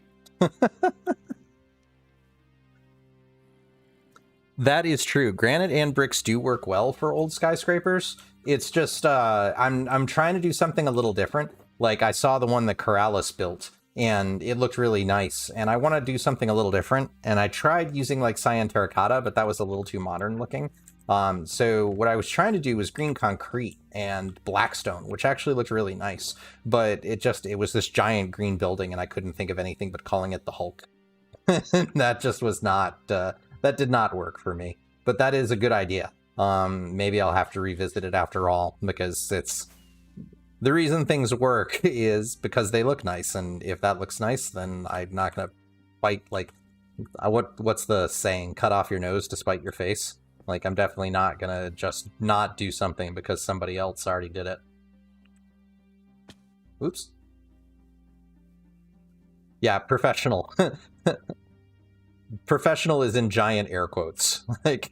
That is true. Granite and bricks do work well for old skyscrapers. It's just, I'm trying to do something a little different. Like, I saw the one that Corrales built, and it looked really nice, and I want to do something a little different, and I tried using, like, cyan terracotta, but that was a little too modern looking. So what I was trying to do was green concrete and blackstone, which actually looked really nice, but it was this giant green building, and I couldn't think of anything but calling it the Hulk. That just was not, that did not work for me, but that is a good idea. Maybe I'll have to revisit it after all, because it's... The reason things work is because they look nice, and if that looks nice, then I'm not gonna fight, like... What's the saying? Cut off your nose to spite your face? Like, I'm definitely not gonna just not do something because somebody else already did it. Oops. Yeah, professional. Professional is in giant air quotes. Like,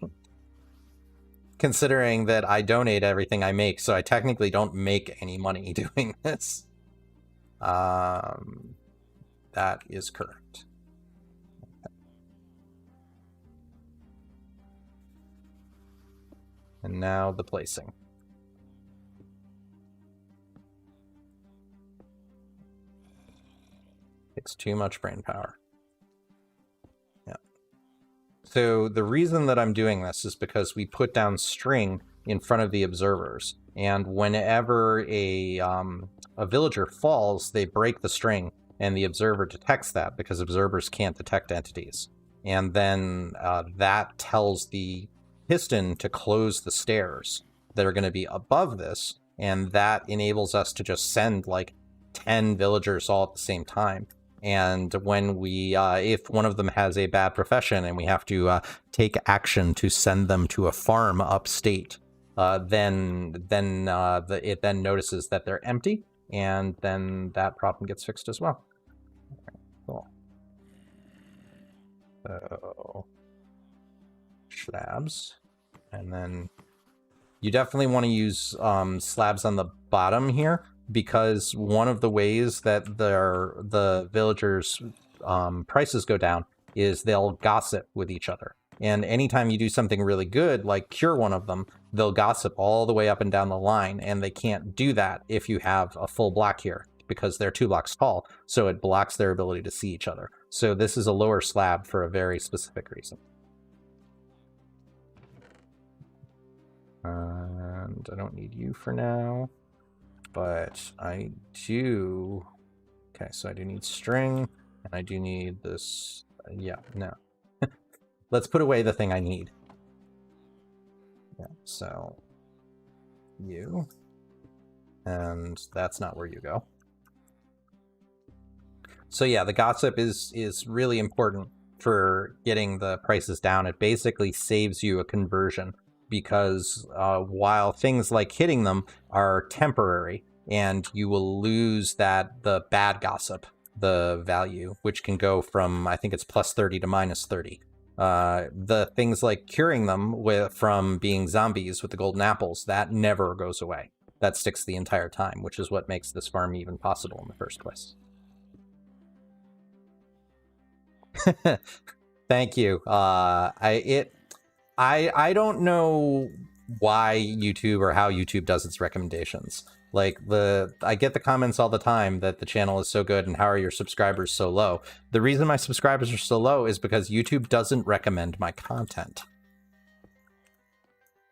considering that I donate everything I make, so I technically don't make any money doing this. That is correct. Okay. And now the placing. It's too much brain power. Yeah. So the reason that I'm doing this is because we put down string in front of the observers, and whenever a villager falls, they break the string, and the observer detects that because observers can't detect entities. And then that tells the piston to close the stairs that are going to be above this, and that enables us to just send like 10 villagers all at the same time. And when we, if one of them has a bad profession and we have to take action to send them to a farm upstate, it then notices that they're empty, and then that problem gets fixed as well. Okay, cool. So, slabs, and then you definitely want to use slabs on the bottom here, because one of the ways that the villagers' prices go down is they'll gossip with each other. And anytime you do something really good, like cure one of them, they'll gossip all the way up and down the line, and they can't do that if you have a full block here, because they're 2 blocks tall, so it blocks their ability to see each other. So this is a lower slab for a very specific reason. And I don't need you for now. But I do... Okay, so I do need string, and I do need this... yeah, no. Let's put away the thing I need. Yeah, so... you. And that's not where you go. So yeah, the gossip is really important for getting the prices down. It basically saves you a conversion, because while things like hitting them are temporary, and you will lose the bad gossip, the value, which can go from, I think it's plus 30 to minus 30. The things like curing them from being zombies with the golden apples, that never goes away. That sticks the entire time, which is what makes this farm even possible in the first place. Thank you. I don't know why YouTube or how YouTube does its recommendations. Like, I get the comments all the time that the channel is so good and how are your subscribers so low? The reason my subscribers are so low is because YouTube doesn't recommend my content.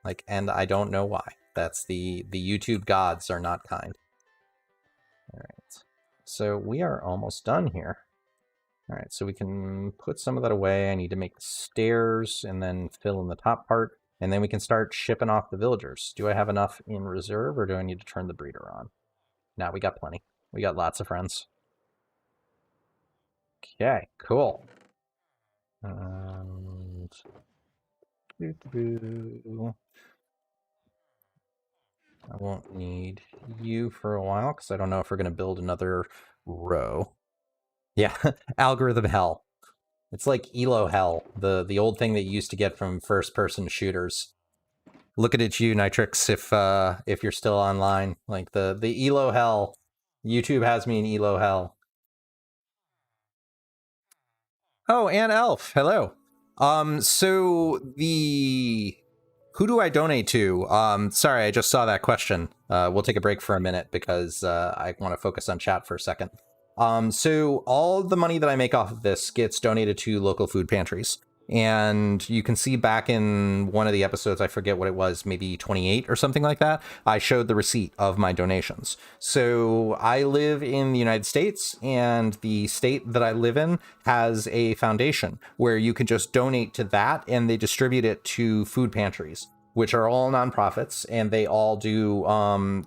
Like, and I don't know why. That's the YouTube gods are not kind. All right. So we are almost done here. All right, so we can put some of that away. I need to make the stairs and then fill in the top part, and then we can start shipping off the villagers. Do I have enough in reserve, or do I need to turn the breeder on? No, we got plenty. We got lots of friends. Okay, cool. And... I won't need you for a while, because I don't know if we're going to build another row. Yeah, algorithm hell. It's like Elo hell, the old thing that you used to get from first-person shooters. Looking at you, Nitrix, if you're still online. Like the Elo hell. YouTube has me in Elo hell. Oh, and Elf, hello. So who do I donate to? Sorry, I just saw that question. We'll take a break for a minute because I want to focus on chat for a second. So all the money that I make off of this gets donated to local food pantries. And you can see back in one of the episodes, I forget what it was, maybe 28 or something like that, I showed the receipt of my donations. So I live in the United States, and the state that I live in has a foundation where you can just donate to that, and they distribute it to food pantries, which are all nonprofits, and they all do,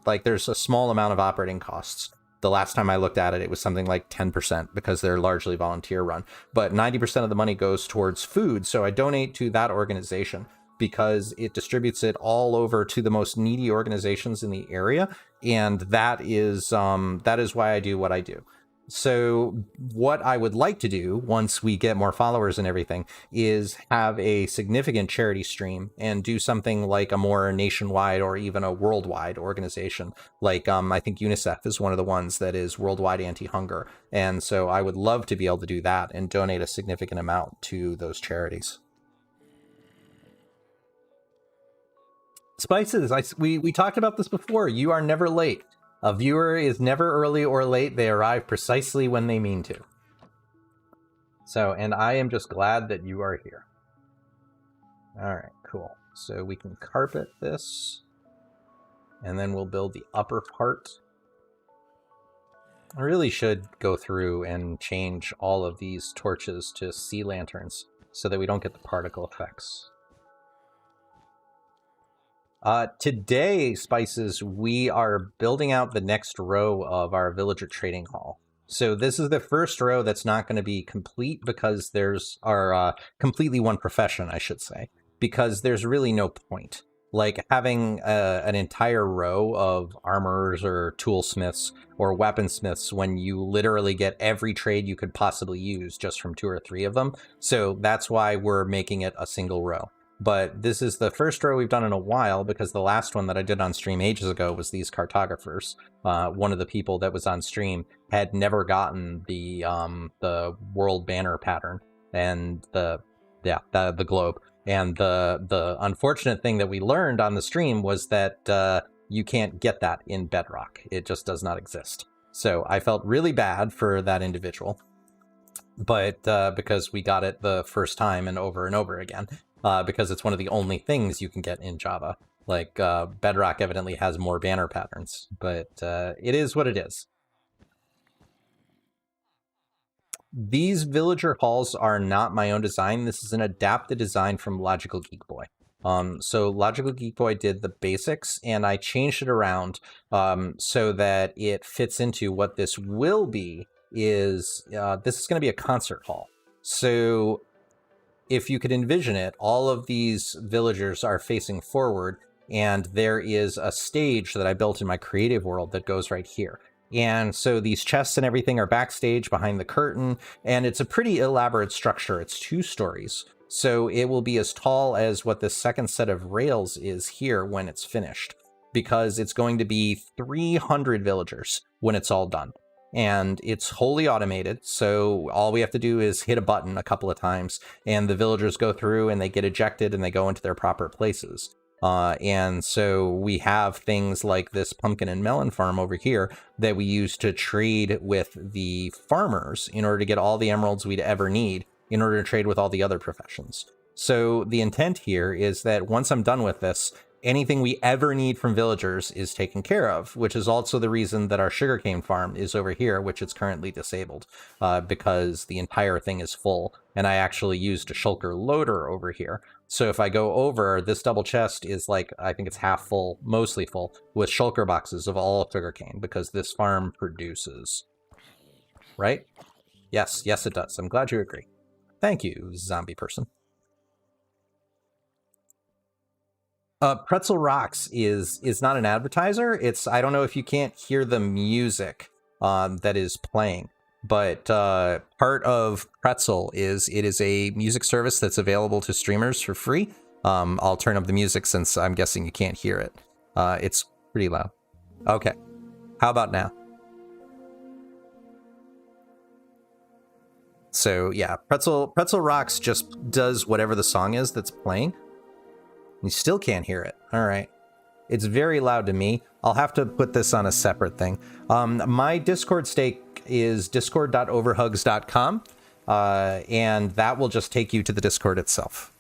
like, there's a small amount of operating costs. The last time I looked at it, it was something like 10% because they're largely volunteer run. But 90% of the money goes towards food. So I donate to that organization because it distributes it all over to the most needy organizations in the area. And that is why I do what I do. So what I would like to do once we get more followers and everything is have a significant charity stream and do something like a more nationwide or even a worldwide organization. Like I think UNICEF is one of the ones that is worldwide anti-hunger. And so I would love to be able to do that and donate a significant amount to those charities. Spices, we talked about this before. You are never late. A viewer is never early or late. They arrive precisely when they mean to. So, and I am just glad that you are here. All right, cool. So we can carpet this, and then we'll build the upper part. I really should go through and change all of these torches to sea lanterns so that we don't get the particle effects. Today, Spices, we are building out the next row of our villager trading hall. So this is the first row that's not going to be complete because there's completely one profession, I should say, because there's really no point. Like having an entire row of armorers or toolsmiths or weaponsmiths when you literally get every trade you could possibly use just from 2 or 3 of them. So that's why we're making it a single row. But this is the first row we've done in a while because the last one that I did on stream ages ago was these cartographers. One of the people that was on stream had never gotten the world banner pattern and the globe. And the unfortunate thing that we learned on the stream was that you can't get that in Bedrock. It just does not exist. So I felt really bad for that individual, but because we got it the first time and over again. Because it's one of the only things you can get in Java. Like, Bedrock evidently has more banner patterns, but it is what it is. These villager halls are not my own design. This is an adapted design from Logical Geek Boy. So Logical Geek Boy did the basics, and I changed it around so that it fits into what this will be. This is going to be a concert hall. So if you could envision it, all of these villagers are facing forward, and there is a stage that I built in my creative world that goes right here. And so these chests and everything are backstage behind the curtain, and it's a pretty elaborate structure. It's 2 stories. So it will be as tall as what this second set of rails is here when it's finished, because it's going to be 300 villagers when it's all done. And it's wholly automated, so all we have to do is hit a button a couple of times, and the villagers go through and they get ejected and they go into their proper places. And so we have things like this pumpkin and melon farm over here that we use to trade with the farmers in order to get all the emeralds we'd ever need in order to trade with all the other professions. So the intent here is that once I'm done with this, anything we ever need from villagers is taken care of, which is also the reason that our sugarcane farm is over here, which it's currently disabled, because the entire thing is full. And I actually used a shulker loader over here. So if I go over, this double chest is like, I think it's half full, mostly full, with shulker boxes of all sugarcane, because this farm produces. Right? Yes, yes it does. I'm glad you agree. Thank you, zombie person. Pretzel Rocks is not an advertiser. It's, I don't know if you can't hear the music that is playing, but part of Pretzel is it is a music service that's available to streamers for free. I'll turn up the music since I'm guessing you can't hear it. It's pretty loud. Okay. How about now? So yeah, Pretzel Rocks just does whatever the song is that's playing. You still can't hear it. All right. It's very loud to me. I'll have to put this on a separate thing. My Discord stake is discord.overhugs.com, and that will just take you to the Discord itself.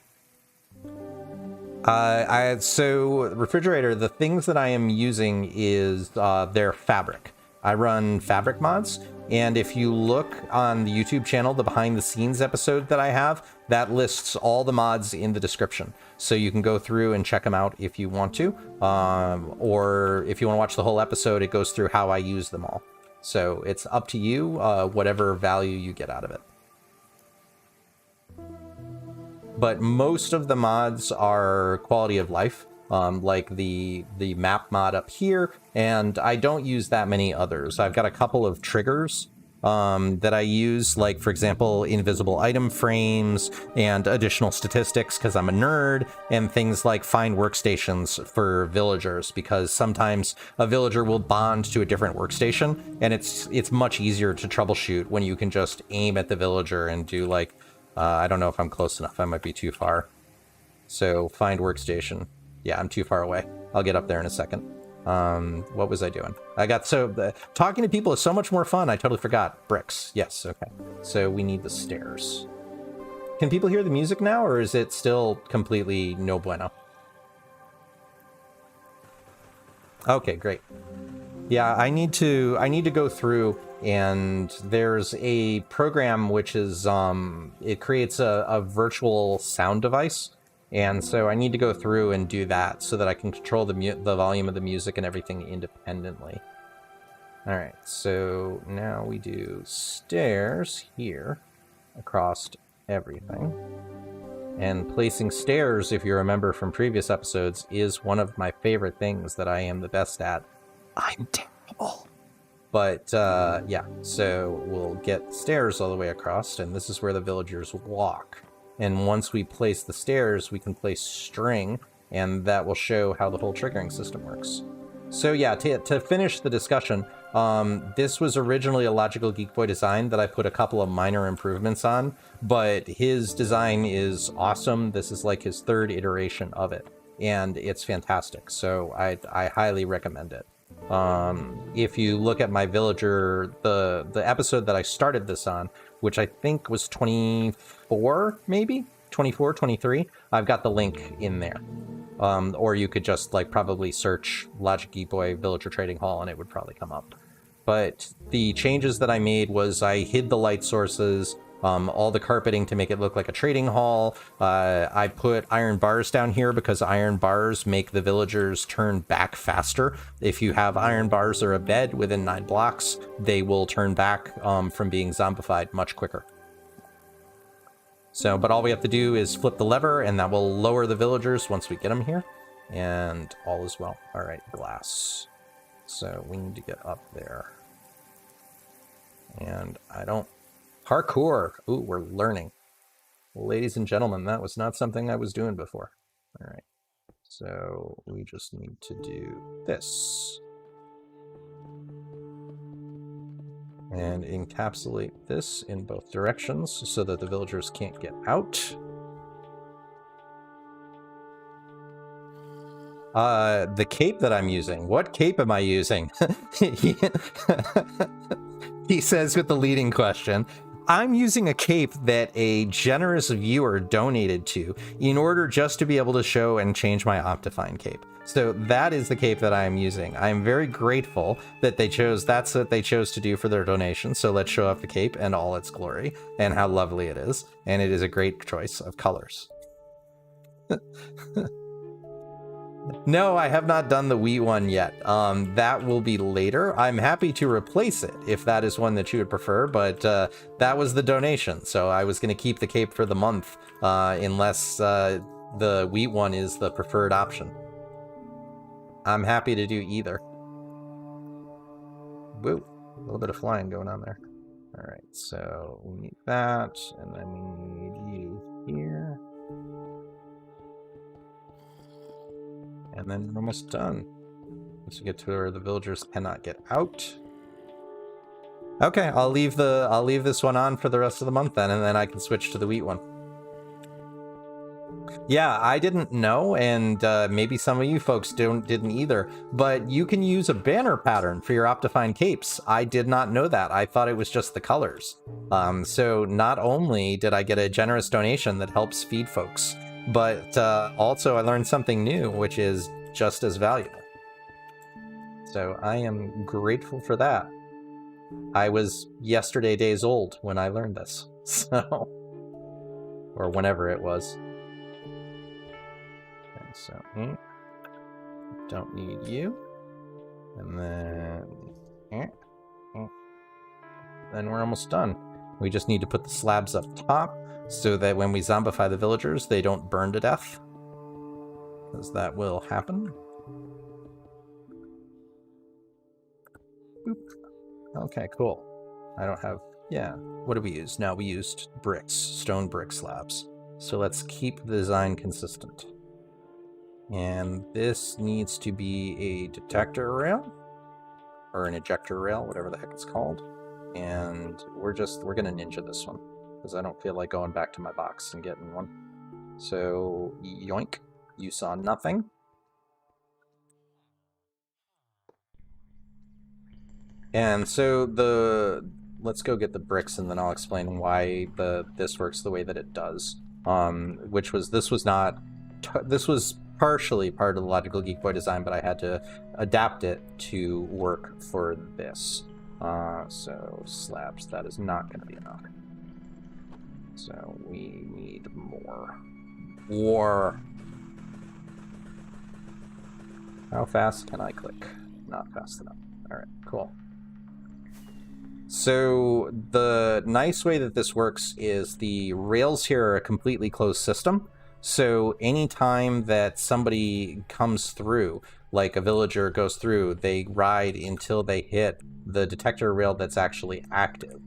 So Refrigerator, the things that I am using is their fabric. I run fabric mods, and if you look on the YouTube channel, the behind the scenes episode that I have, that lists all the mods in the description. So you can go through and check them out if you want to, or if you want to watch the whole episode, it goes through how I use them all. So it's up to you, whatever value you get out of it. But most of the mods are quality of life. Like the map mod up here, and I don't use that many others. I've got a couple of triggers that I use, like, for example, invisible item frames and additional statistics because I'm a nerd, and things like find workstations for villagers, because sometimes a villager will bond to a different workstation, and it's much easier to troubleshoot when you can just aim at the villager and do, like, I don't know if I'm close enough. I might be too far. So find workstation. Yeah, I'm too far away. I'll get up there in a second. What was I doing? Talking to people is so much more fun. I totally forgot. Bricks. Yes, okay. So we need the stairs. Can people hear the music now, or is it still completely no bueno? Okay, great. Yeah, I need to go through, and there's a program which is it creates a virtual sound device. And so I need to go through and do that so that I can control the volume of the music and everything independently. All right, so now we do stairs here across everything. And placing stairs, if you remember from previous episodes, is one of my favorite things that I am the best at. I'm terrible. But yeah, so we'll get stairs all the way across, and this is where the villagers walk. And once we place the stairs, we can place string, and that will show how the whole triggering system works. So yeah, to finish the discussion, this was originally a Logical Geek Boy design that I put a couple of minor improvements on, but his design is awesome. This is like his third iteration of it, and it's fantastic. So I highly recommend it. If you look at my villager, the episode that I started this on, which I think was 24, maybe 24, 23. I've got the link in there. Or you could just like probably search Logic Geek Boy Villager Trading Hall and it would probably come up. But the changes that I made was I hid the light sources, all the carpeting to make it look like a trading hall. I put iron bars down here because iron bars make the villagers turn back faster. If you have iron bars or a bed within 9 blocks, they will turn back from being zombified much quicker. So, but all we have to do is flip the lever and that will lower the villagers once we get them here. And all is well. All right, glass. So we need to get up there. And I don't... Parkour. Ooh, we're learning. Ladies and gentlemen, that was not something I was doing before. All right. So we just need to do this. And encapsulate this in both directions so that the villagers can't get out. The cape that I'm using. What cape am I using? He says with the leading question. I'm using a cape that a generous viewer donated to in order just to be able to show and change my Optifine cape. So that is the cape that I am using. I am very grateful that that's what they chose to do for their donation. So let's show off the cape and all its glory and how lovely it is. And it is a great choice of colors. No, I have not done the Wii one yet. That will be later. I'm happy to replace it if that is one that you would prefer, but that was the donation, so I was going to keep the cape for the month unless the Wii one is the preferred option. I'm happy to do either. Woo, a little bit of flying going on there. All right, so we need that, and then we need you here. And then we're almost done. Once we get to where the villagers cannot get out. Okay, I'll leave this one on for the rest of the month then, and then I can switch to the wheat one. Yeah, I didn't know, and maybe some of you folks didn't either, but you can use a banner pattern for your Optifine capes. I did not know that. I thought it was just the colors. So not only did I get a generous donation that helps feed folks, but also I learned something new, which is just as valuable. So I am grateful for that. I was yesterday days old when I learned this, so, or whenever it was. Okay, so don't need you, and then we're almost done. We just need to put the slabs up top, so that when we zombify the villagers, they don't burn to death. Because that will happen. Boop. Okay, cool. I don't have... Yeah. What did we use? No, we used bricks. Stone brick slabs. So let's keep the design consistent. And this needs to be a detector rail. Or an ejector rail, whatever the heck it's called. And we're gonna ninja this one. Because I don't feel like going back to my box and getting one. So, yoink. You saw nothing. And so let's go get the bricks, and then I'll explain why this works the way that it does. This was partially part of the Logical Geek Boy design, but I had to adapt it to work for this. So slabs, that is not going to be enough. So we need more. How fast can I click? Not fast enough. All right, cool. So the nice way that this works is the rails here are a completely closed system. So anytime that somebody comes through, like a villager goes through, they ride until they hit the detector rail that's actually active,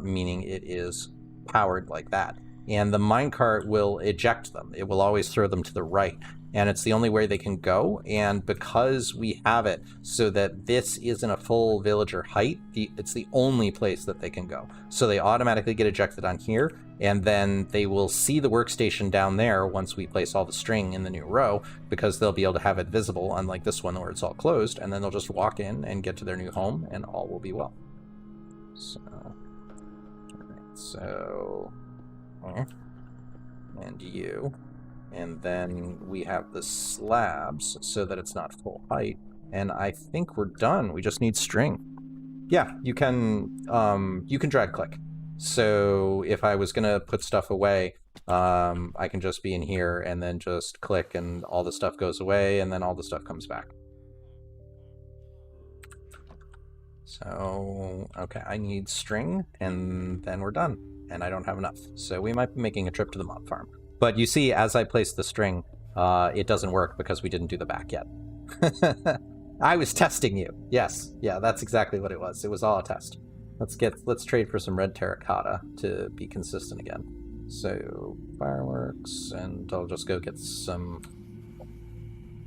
meaning it is powered like that. And the minecart will eject them. It will always throw them to the right. And it's the only way they can go. And because we have it so that this isn't a full villager height, it's the only place that they can go. So they automatically get ejected on here, and then they will see the workstation down there once we place all the string in the new row, because they'll be able to have it visible, unlike this one where it's all closed, and then they'll just walk in and get to their new home, and all will be well. So, alright, so, and you. And then we have the slabs so that it's not full height. And I think we're done. We just need string. Yeah, you can drag click. So if I was gonna put stuff away, I can just be in here and then just click and all the stuff goes away and then all the stuff comes back. So, okay, I need string and then we're done. And I don't have enough. So we might be making a trip to the mob farm. But you see, as I place the string, it doesn't work because we didn't do the back yet. I was testing you. Yes, yeah, that's exactly what it was. It was all a test. Let's trade for some red terracotta to be consistent again. So fireworks, and I'll just go get some.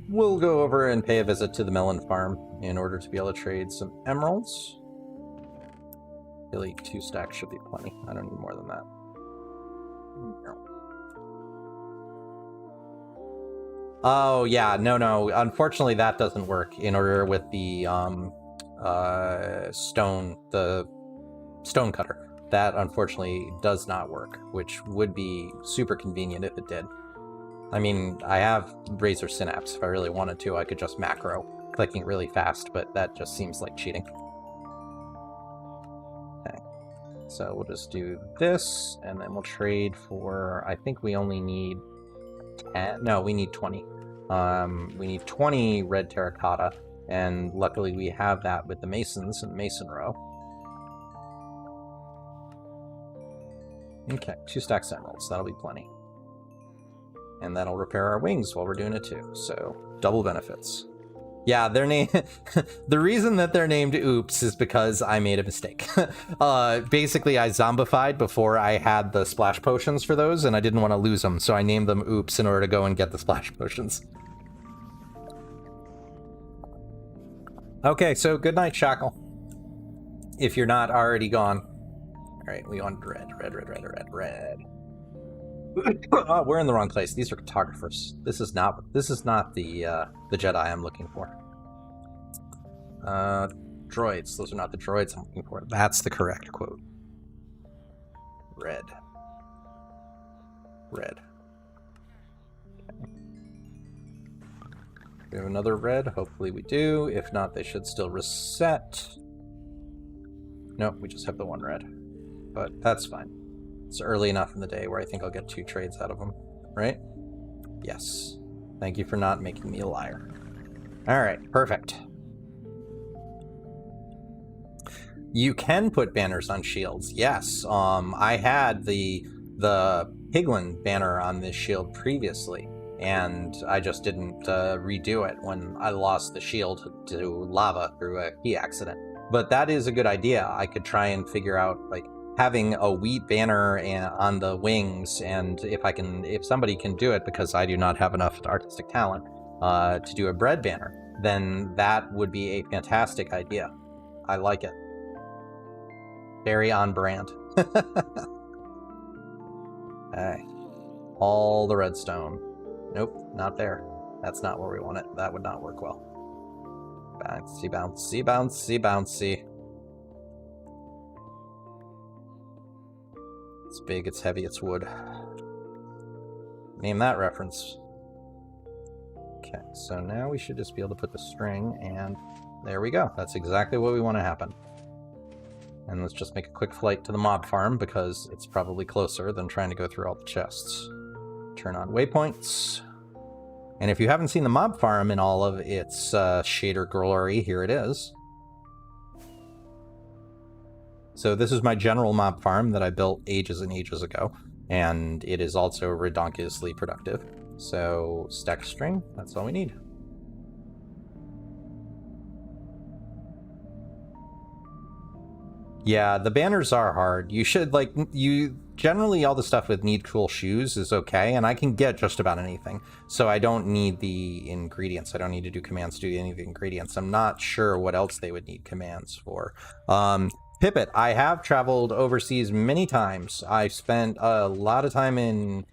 We'll go over and pay a visit to the melon farm in order to be able to trade some emeralds. Really, 2 stacks should be plenty. I don't need more than that. No. Oh, yeah, no. Unfortunately, that doesn't work in order with the stone cutter. that unfortunately does not work, which would be super convenient if it did. I mean, I have Razor Synapse. If I really wanted to, I could just macro, clicking really fast, but that just seems like cheating. Okay, so we'll just do this, and then we'll trade for, I think we only need 10, no, we need 20. We need 20 red terracotta, and luckily we have that with the masons and mason row. Okay, 2 stacks emeralds, that'll be plenty. And that'll repair our wings while we're doing it too, so double benefits. Yeah, they're named. The reason that they're named Oops is because I made a mistake. Basically, I zombified before I had the splash potions for those, and I didn't want to lose them, so I named them Oops in order to go and get the splash potions. Okay, so good night, Shackle. If you're not already gone. All right, we want red. Oh, we're in the wrong place. These are cartographers. This is not the Jedi I'm looking for. Droids. Those are not the droids I'm looking for. That's the correct quote. Red. Okay. We have another red. Hopefully we do. If not, they should still reset. Nope, we just have the one red. But that's fine. It's early enough in the day where I think I'll get 2 trades out of them, right? Yes. Thank you for not making me a liar. All right, perfect. You can put banners on shields, yes. I had the Piglin banner on this shield previously, and I just didn't redo it when I lost the shield to lava through a key accident. But that is a good idea. I could try and figure out, like, having a wheat banner on the wings, and if somebody can do it, because I do not have enough artistic talent to do a bread banner, then that would be a fantastic idea. I like it. Very on brand. Alright. All the redstone. Nope, not there. That's not where we want it. That would not work well. Bouncy, bouncy, bouncy, bouncy. It's big, it's heavy, it's wood. Name that reference. Okay, so now we should just be able to put the string, and there we go. That's exactly what we want to happen. And let's just make a quick flight to the mob farm, because it's probably closer than trying to go through all the chests. Turn on waypoints. And if you haven't seen the mob farm in all of its shader glory, here it is. So this is my general mob farm that I built ages and ages ago, and it is also redonkulously productive. So stack string, that's all we need. Yeah, the banners are hard. You should, like, generally all the stuff with need cool shoes is okay, and I can get just about anything. So I don't need the ingredients. I don't need to do commands to do any of the ingredients. I'm not sure what else they would need commands for. Pipit, I have traveled overseas many times. I've spent a lot of time in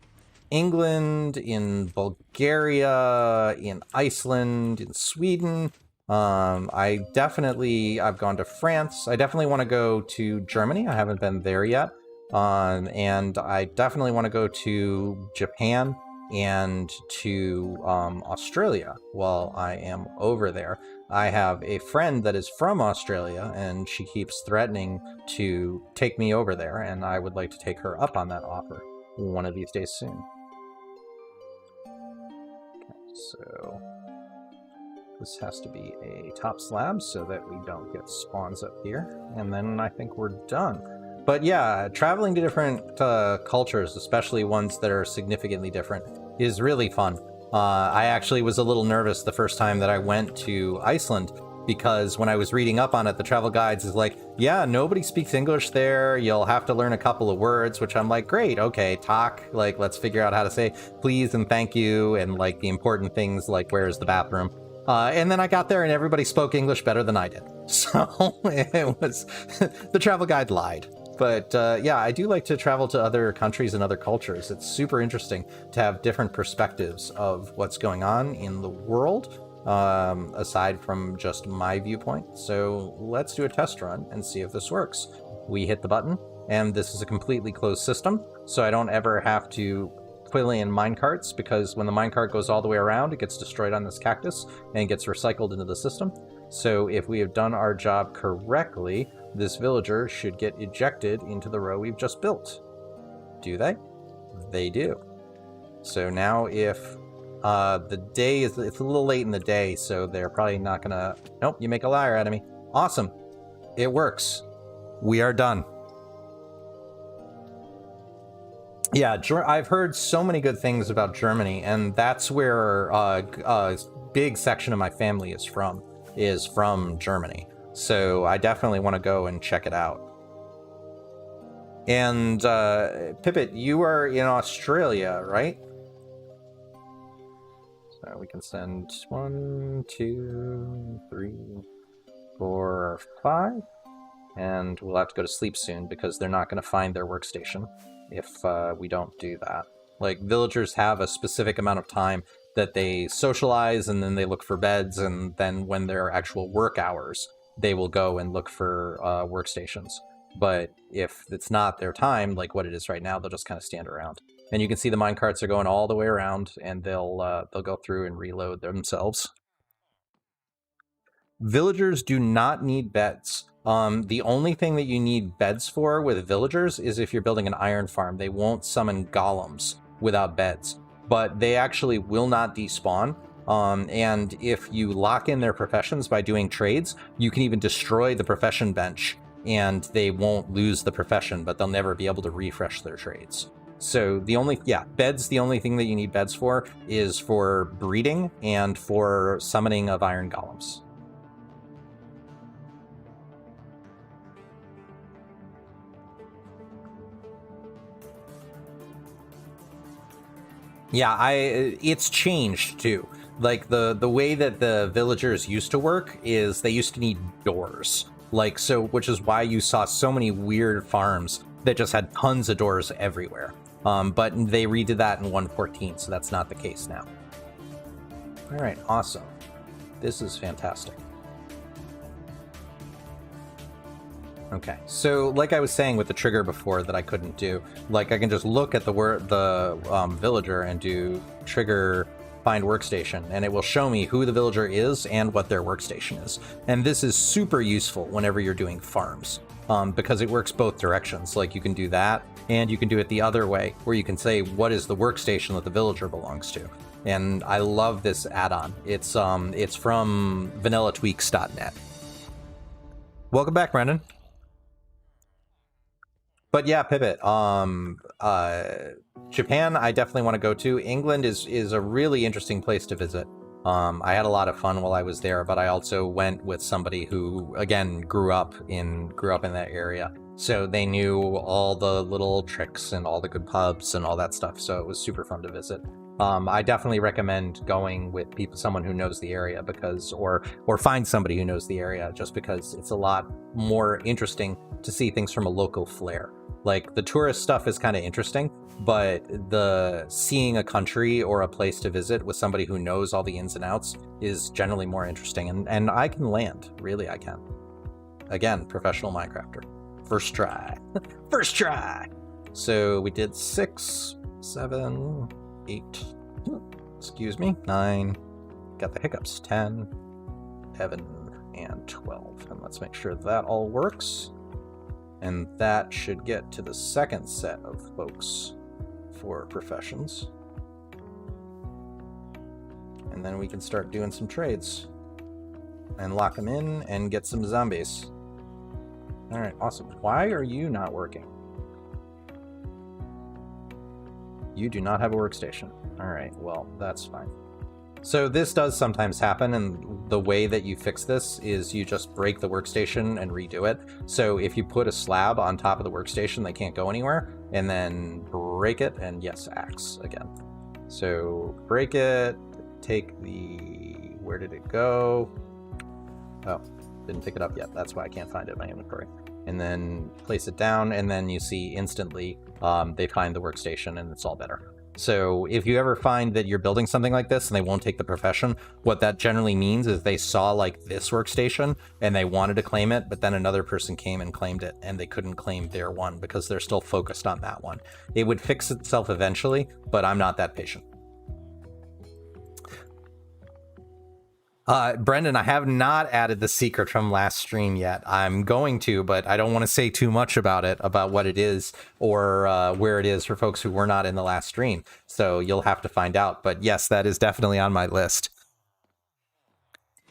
England, in Bulgaria, in Iceland, in Sweden. I've gone to France. I definitely want to go to Germany. I haven't been there yet. And I definitely want to go to Japan and to Australia while I am over there. I have a friend that is from Australia, and she keeps threatening to take me over there, and I would like to take her up on that offer one of these days soon. Okay, so this has to be a top slab so that we don't get spawns up here, and then I think we're done. But yeah, traveling to different cultures, especially ones that are significantly different, is really fun. I actually was a little nervous the first time that I went to Iceland, because when I was reading up on it, the travel guides is like, yeah, nobody speaks English there. You'll have to learn a couple of words, which I'm like, great, okay, talk. Like, let's figure out how to say please and thank you, and like the important things like where's the bathroom. And then I got there and everybody spoke English better than I did. So it was, the travel guide lied. But yeah, I do like to travel to other countries and other cultures. It's super interesting to have different perspectives of what's going on in the world, aside from just my viewpoint. So let's do a test run and see if this works. We hit the button, and this is a completely closed system, so I don't ever have to fill in minecarts, because when the minecart goes all the way around, it gets destroyed on this cactus and gets recycled into the system. So if we have done our job correctly, this villager should get ejected into the row we've just built. Do they? They do. So now if the day is, it's a little late in the day, so they're probably not gonna, nope, you make a liar out of me. Awesome. It works. We are done. Yeah, I've heard so many good things about Germany, and that's where a big section of my family is from Germany. So I definitely want to go and check it out. And Pippet, you are in Australia, right? So we can send 1, 2, 3, 4, 5. And we'll have to go to sleep soon because they're not going to find their workstation if we don't do that. Like, villagers have a specific amount of time that they socialize, and then they look for beds, and then when their actual work hours, they will go and look for workstations. But if it's not their time, like what it is right now, they'll just kind of stand around. And you can see the minecarts are going all the way around, and they'll go through and reload themselves. Villagers do not need beds. The only thing that you need beds for with villagers is if you're building an iron farm. They won't summon golems without beds, but they actually will not despawn. And if you lock in their professions by doing trades, you can even destroy the profession bench, and they won't lose the profession, but they'll never be able to refresh their trades. So the only, beds, the only thing that you need beds for is for breeding and for summoning of iron golems. Yeah, it's changed too. Like the way that the villagers used to work is they used to need doors. Like, so, which is why you saw so many weird farms that just had tons of doors everywhere. But they redid that in 1.14, so that's not the case now. All right, awesome. This is fantastic. Okay, so like I was saying with the trigger before that I couldn't do, like I can just look at the villager and do trigger find workstation, and it will show me who the villager is and what their workstation is. And this is super useful whenever you're doing farms, because it works both directions. Like, you can do that, and you can do it the other way, where you can say what is the workstation that the villager belongs to. And I love this add-on. It's from vanillatweaks.net. Welcome back, Brendan. But yeah, Pivot. Japan, I definitely want to go to. England is a really interesting place to visit. I had a lot of fun while I was there, but I also went with somebody who, again, grew up in that area. So they knew all the little tricks and all the good pubs and all that stuff. So it was super fun to visit. I definitely recommend going with someone who knows the area, because, or find somebody who knows the area, just because it's a lot more interesting to see things from a local flair. Like, the tourist stuff is kind of interesting, but the seeing a country or a place to visit with somebody who knows all the ins and outs is generally more interesting. And I can land, really, I can. Again, professional Minecrafter. First try. First try. So we did 6, 7, 8, excuse me, 9, got the hiccups, 10, 11, and 12. And let's make sure that all works. And that should get to the second set of folks for professions. And then we can start doing some trades and lock them in and get some zombies. All right, awesome. Why are you not working? You do not have a workstation. All right, well, that's fine. So this does sometimes happen, and the way that you fix this is you just break the workstation and redo it. So if you put a slab on top of the workstation, they can't go anywhere, and then break it, and yes, axe again. So break it, take the, where did it go? Oh, didn't pick it up yet. That's why I can't find it in my inventory. And then place it down, and then you see instantly they find the workstation, and it's all better. So if you ever find that you're building something like this and they won't take the profession, what that generally means is they saw like this workstation and they wanted to claim it, but then another person came and claimed it and they couldn't claim their one because they're still focused on that one. It would fix itself eventually, but I'm not that patient. Brendan, I have not added the secret from last stream yet. I'm going to, but I don't want to say too much about it, about what it is or where it is for folks who were not in the last stream. So you'll have to find out. But yes, that is definitely on my list.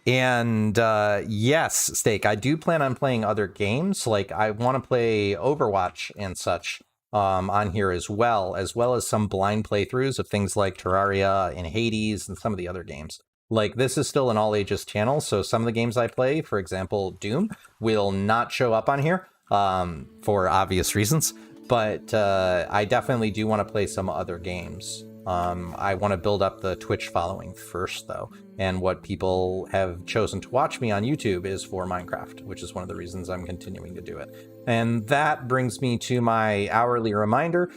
And yes, Steak, I do plan on playing other games. Like I want to play Overwatch and such on here as well as some blind playthroughs of things like Terraria and Hades and some of the other games. Like this is still an all ages channel, so some of the games I play, for example, Doom, will not show up on here for obvious reasons. But I definitely do want to play some other games. I want to build up the Twitch following first, though. And what people have chosen to watch me on YouTube is for Minecraft, which is one of the reasons I'm continuing to do it. And that brings me to my hourly reminder.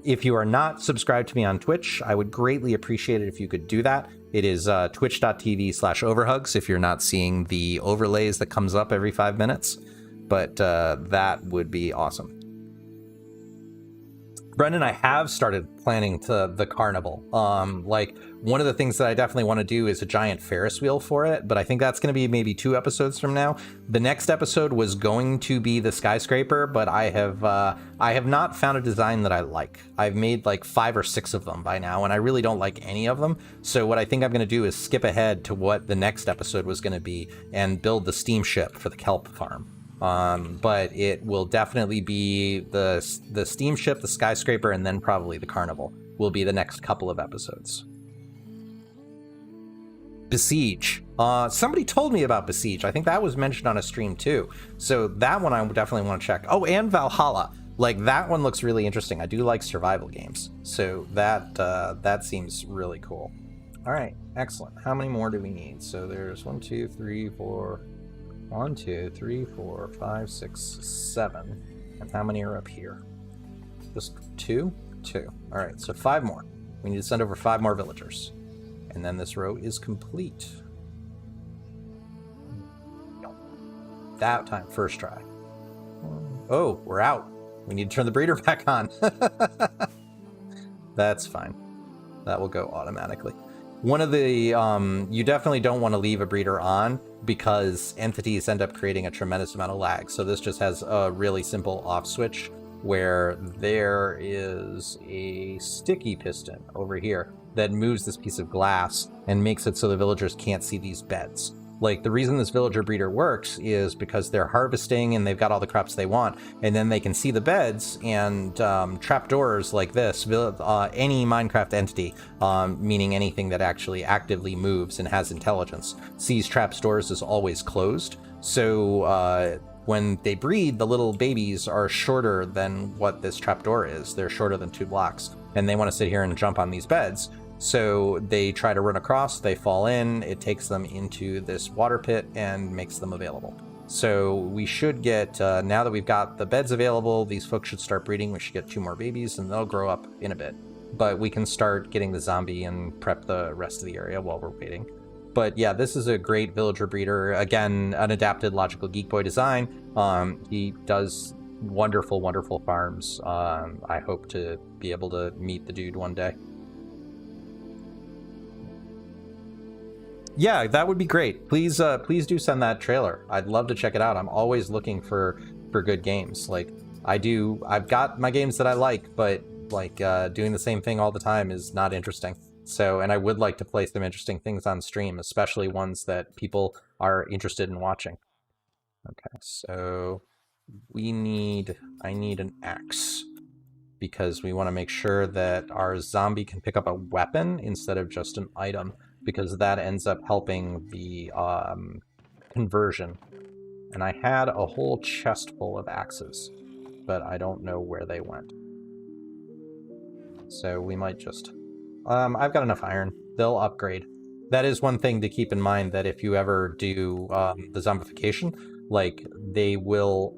If you are not subscribed to me on Twitch, I would greatly appreciate it if you could do that. It is twitch.tv/overhugs if you're not seeing the overlays that comes up every 5 minutes. But that would be awesome. Brendan, I have started planning to the carnival. Like one of the things that I definitely want to do is a giant Ferris wheel for it, but I think that's going to be maybe 2 episodes from now. The next episode was going to be the skyscraper, but I have not found a design that I like. I've made like 5 or 6 of them by now, and I really don't like any of them. So what I think I'm going to do is skip ahead to what the next episode was going to be and build the steamship for the kelp farm. But it will definitely be the steamship, the skyscraper, and then probably the carnival will be the next couple of episodes. Besiege. Somebody told me about Besiege. I think that was mentioned on a stream too. So that one I definitely want to check. Oh, and Valhalla. Like that one looks really interesting. I do like survival games. So that seems really cool. All right, excellent. How many more do we need? So there's 1, 2, 3, 4... 1, 2, 3, 4, 5, 6, 7. And how many are up here? Just 2? 2. All right, so 5 more. We need to send over 5 more villagers. And then this row is complete. That time, first try. Oh, we're out. We need to turn the breeder back on. That's fine. That will go automatically. One of the, you definitely don't want to leave a breeder on because entities end up creating a tremendous amount of lag. So this just has a really simple off switch where there is a sticky piston over here that moves this piece of glass and makes it so the villagers can't see these beds. Like the reason this villager breeder works is because they're harvesting and they've got all the crops they want, and then they can see the beds and trapdoors like this. Any Minecraft entity, meaning anything that actually actively moves and has intelligence, sees trapdoors as always closed. So when they breed, the little babies are shorter than what this trapdoor is. They're shorter than 2 blocks, and they want to sit here and jump on these beds. So they try to run across, they fall in, it takes them into this water pit and makes them available. So we should get, now that we've got the beds available, these folks should start breeding. We should get 2 more babies and they'll grow up in a bit. But we can start getting the zombie and prep the rest of the area while we're waiting. But yeah, this is a great villager breeder. Again, an adapted Logical Geek Boy design. He does wonderful, wonderful farms. I hope to be able to meet the dude one day. Yeah, that would be great. Please do send that trailer. I'd love to check it out. I'm always looking for good games. Like I've got my games that I like, but like doing the same thing all the time is not interesting. So, and I would like to play some interesting things on stream, especially ones that people are interested in watching. Okay, so I need an axe because we want to make sure that our zombie can pick up a weapon instead of just an item, because that ends up helping the conversion. And I had a whole chest full of axes, but I don't know where they went. So we might just... I've got enough iron. They'll upgrade. That is one thing to keep in mind, that if you ever do the zombification, like they will...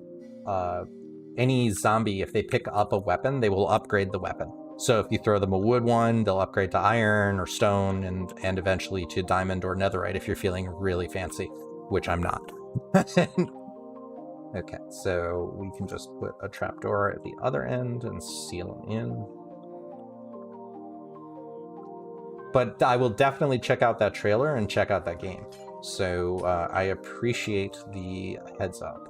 any zombie, if they pick up a weapon, they will upgrade the weapon. So if you throw them a wood one, they'll upgrade to iron or stone and eventually to diamond or netherite if you're feeling really fancy, which I'm not. Okay, so we can just put a trapdoor at the other end and seal them in. But I will definitely check out that trailer and check out that game. So I appreciate the heads up.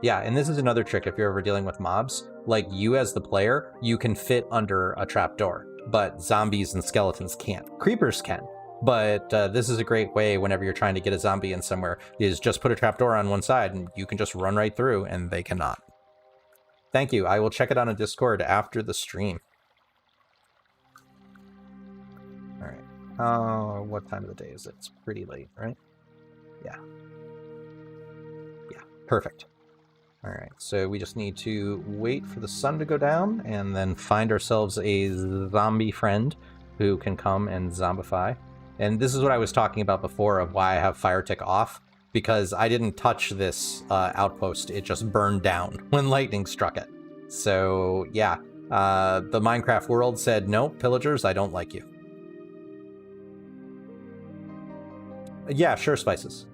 Yeah, and this is another trick if you're ever dealing with mobs. Like, you as the player, you can fit under a trapdoor, but zombies and skeletons can't. Creepers can, but this is a great way whenever you're trying to get a zombie in somewhere, is just put a trapdoor on one side and you can just run right through and they cannot. Thank you. I will check it out on Discord after the stream. All right. What time of the day is it? It's pretty late, right? Yeah. Yeah, perfect. All right, so we just need to wait for the sun to go down and then find ourselves a zombie friend who can come and zombify. And this is what I was talking about before of why I have fire tick off, because I didn't touch this outpost. It just burned down when lightning struck it. So yeah, the Minecraft world said, no, pillagers, I don't like you. Yeah, sure, Spices.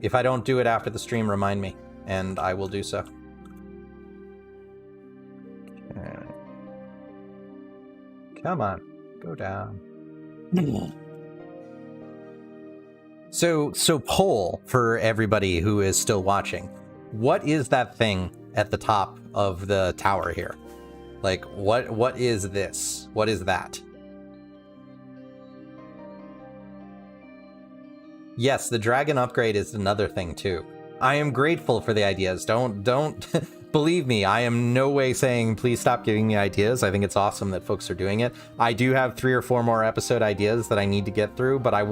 If I don't do it after the stream, remind me, and I will do so. Okay. Come on, go down. So poll for everybody who is still watching. What is that thing at the top of the tower here? Like, what is this? What is that? Yes, the dragon upgrade is another thing too. I am grateful for the ideas. Don't believe me. I am no way saying please stop giving me ideas. I think it's awesome that folks are doing it. I do have 3 or 4 more episode ideas that I need to get through, but I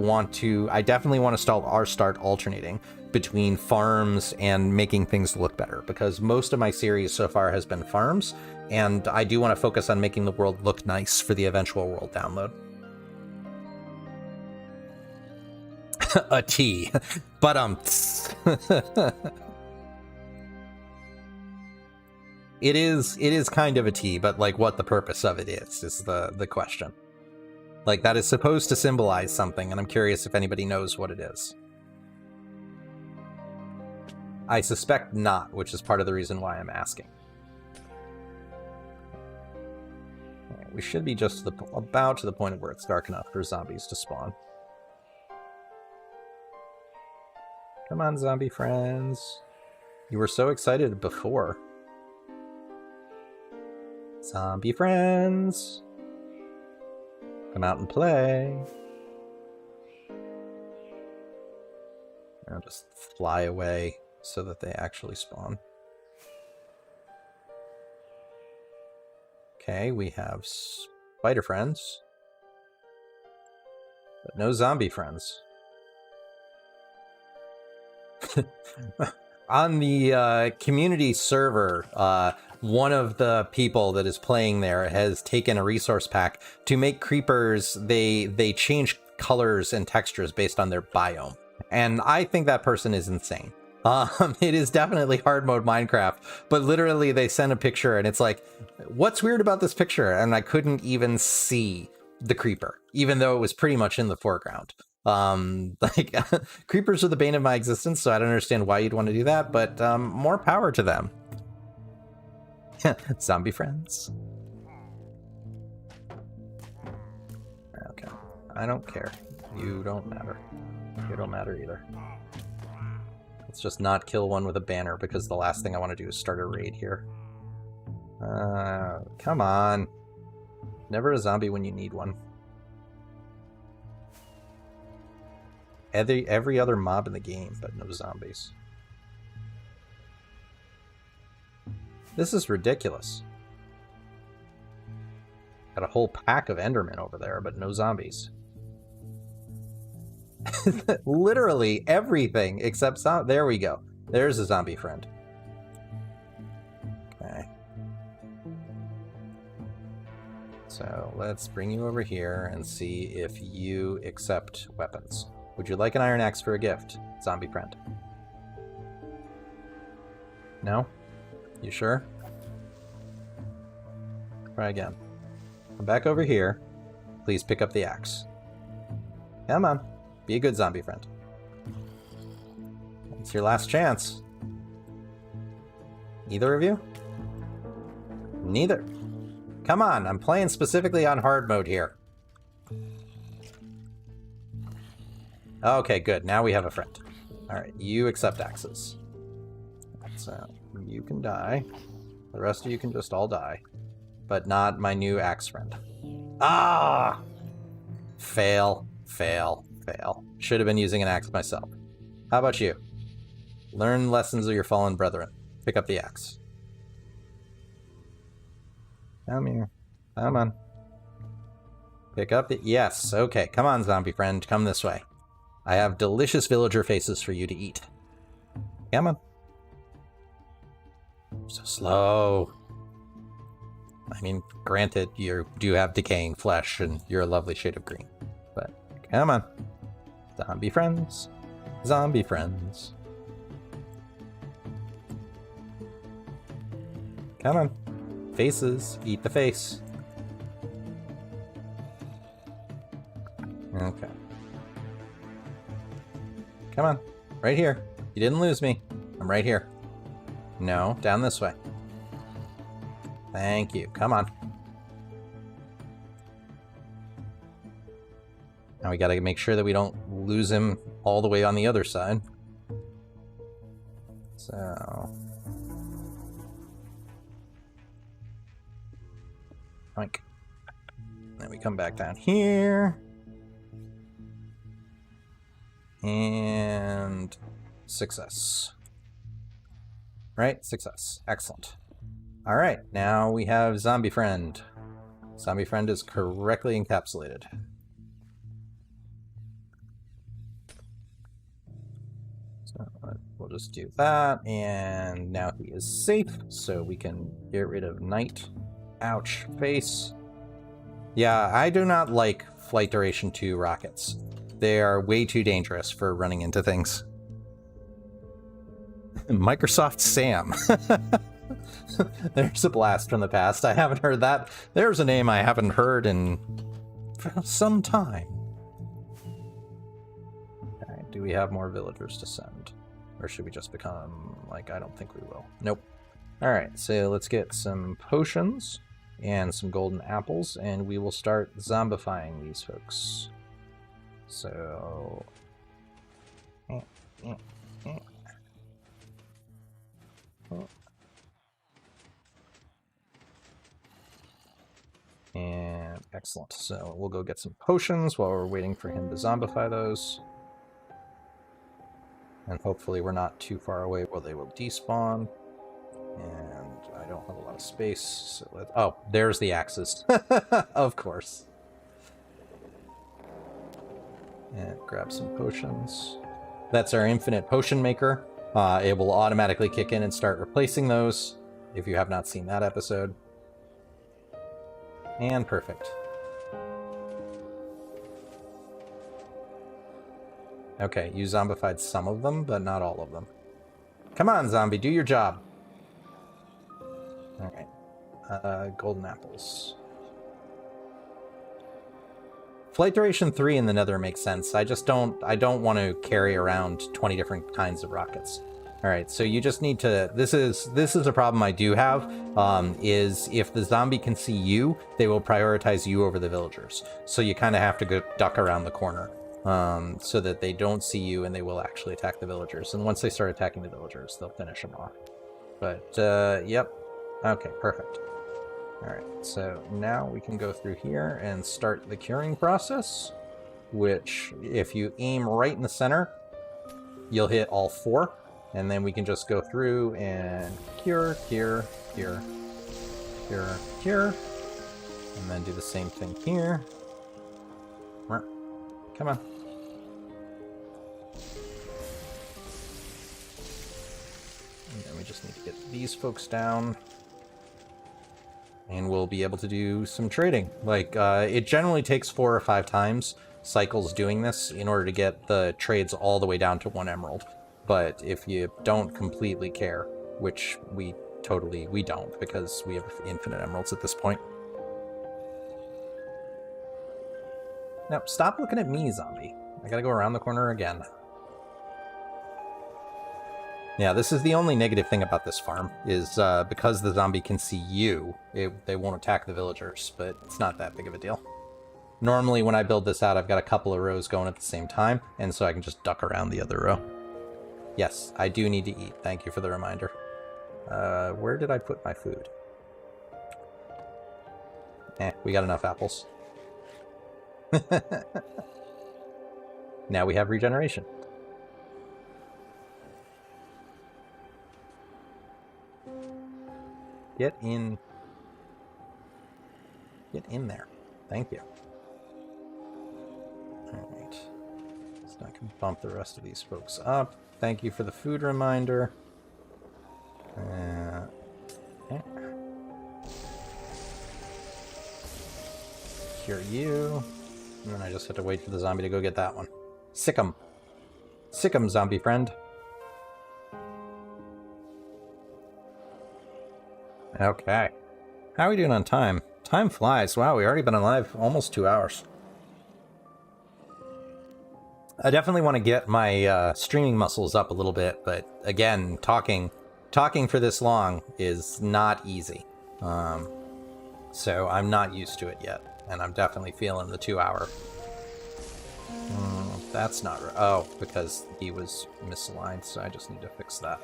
definitely want to start alternating between farms and making things look better, because most of my series so far has been farms, and I do want to focus on making the world look nice for the eventual world download. A T, but it is kind of a T, but like what the purpose of it is the question. Like, that is supposed to symbolize something, and I'm curious if anybody knows what it is. I suspect not, which is part of the reason why I'm asking. Right, we should be just about to the point where it's dark enough for zombies to spawn. Come on, zombie friends. You were so excited before. Zombie friends. Come out and play. I'll just fly away so that they actually spawn. Okay, we have spider friends, but no zombie friends. On the community server, one of the people that is playing there has taken a resource pack to make creepers. They change colors and textures based on their biome, and I think that person is insane. It is definitely hard mode Minecraft, but literally they sent a picture and it's like, what's weird about this picture? And I couldn't even see the creeper, even though it was pretty much in the foreground. Like, creepers are the bane of my existence, so I don't understand why you'd want to do that, but more power to them. Zombie friends. Okay, I don't care. You don't matter. You don't matter either. Let's just not kill one with a banner, because the last thing I want to do is start a raid here. Come on. Never a zombie when you need one. Every other mob in the game, but no zombies. This is ridiculous. Got a whole pack of Endermen over there, but no zombies. Literally everything except there we go. There's a zombie friend. Okay. So let's bring you over here and see if you accept weapons. Would you like an iron axe for a gift, zombie friend? No? You sure? Try again. Come back over here. Please pick up the axe. Come on. Be a good zombie friend. It's your last chance. Either of you? Neither. Come on, I'm playing specifically on hard mode here. Okay, good. Now we have a friend. Alright, you accept axes. So, you can die. The rest of you can just all die. But not my new axe friend. Ah! Fail, fail, fail. Should have been using an axe myself. How about you? Learn lessons of your fallen brethren. Pick up the axe. Come here. Come on. Pick up the... Yes, okay. Come on, zombie friend. Come this way. I have delicious villager faces for you to eat. Come on. So slow. I mean, granted, you do have decaying flesh, and you're a lovely shade of green. But, come on. Zombie friends. Zombie friends. Come on. Faces. Eat the face. Okay. Come on. Right here. You didn't lose me. I'm right here. No, down this way. Thank you. Come on. Now we gotta make sure that we don't lose him all the way on the other side. So... Oink. Then we come back down here. And... success. Right? Success. Excellent. Alright, now we have Zombie Friend. Zombie Friend is correctly encapsulated. So we'll just do that, and now he is safe, so we can get rid of Night. Ouch, face. Yeah, I do not like Flight Duration 2 rockets. They are way too dangerous for running into things. Microsoft Sam. There's a blast from the past. I haven't heard that. There's a name I haven't heard in some time. Okay, do we have more villagers to send? Or should we just become, like, I don't think we will. Nope. Alright, so let's get some potions and some golden apples, and we will start zombifying these folks. So... And excellent. So we'll go get some potions while we're waiting for him to zombify those. And hopefully we're not too far away where they will despawn. And I don't have a lot of space. So oh, there's the axes. Of course. And grab some potions. That's our infinite potion maker. It will automatically kick in and start replacing those, if you have not seen that episode. And perfect. Okay, you zombified some of them, but not all of them. Come on, zombie, do your job. Alright. Golden apples. Flight Duration 3 in the Nether makes sense. I don't want to carry around 20 different kinds of rockets. Alright, so you just need to... This is a problem I do have, is if the zombie can see you, they will prioritize you over the villagers. So you kind of have to go duck around the corner, so that they don't see you and they will actually attack the villagers. And once they start attacking the villagers, they'll finish them off. But, yep. Okay, perfect. Alright, so now we can go through here and start the curing process, which, if you aim right in the center, you'll hit all 4. And then we can just go through and cure, cure, cure, cure, cure. And then do the same thing here. Come on. And then we just need to get these folks down. And we'll be able to do some trading. Like, it generally takes 4 or 5 times cycles doing this in order to get the trades all the way down to 1 emerald. But if you don't completely care, which we don't, because we have infinite emeralds at this point, No, stop looking at me, zombie. I gotta go around the corner again. Yeah, this is the only negative thing about this farm, is because the zombie can see you, they won't attack the villagers, but it's not that big of a deal. Normally, when I build this out, I've got a couple of rows going at the same time, and so I can just duck around the other row. Yes, I do need to eat. Thank you for the reminder. Where did I put my food? We got enough apples. Now we have regeneration. Get in there. Thank you. Alright. So I can bump the rest of these folks up. Thank you for the food reminder. Okay. Cure you. And then I just have to wait for the zombie to go get that one. Sick 'em. Sick 'em, zombie friend. Okay. How are we doing on time? Time flies. Wow, we've already been alive almost 2 hours. I definitely want to get my streaming muscles up a little bit, but again, talking for this long is not easy. So I'm not used to it yet, and I'm definitely feeling the 2 hour. That's not right. Oh, because he was misaligned, so I just need to fix that.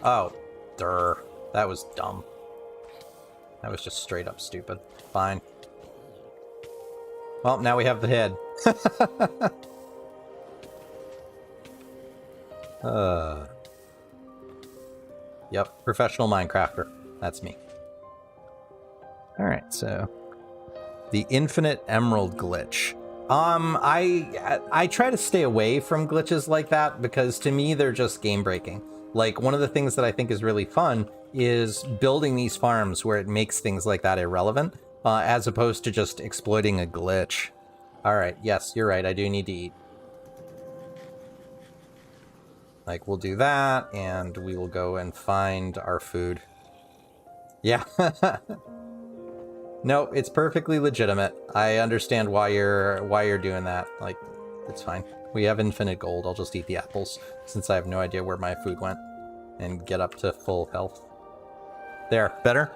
Oh, durr. That was dumb. That was just straight up stupid. Fine. Well, now we have the head. Yep, professional Minecrafter. That's me. Alright, so... the infinite emerald glitch. I try to stay away from glitches like that because to me they're just game breaking. Like, one of the things that I think is really fun is building these farms where it makes things like that irrelevant, as opposed to just exploiting a glitch. Alright, yes, you're right, I do need to eat. Like, we'll do that, and we will go and find our food. Yeah. No, it's perfectly legitimate. I understand why you're doing that. Like, it's fine. We have infinite gold. I'll just eat the apples, since I have no idea where my food went, and get up to full health. There, better?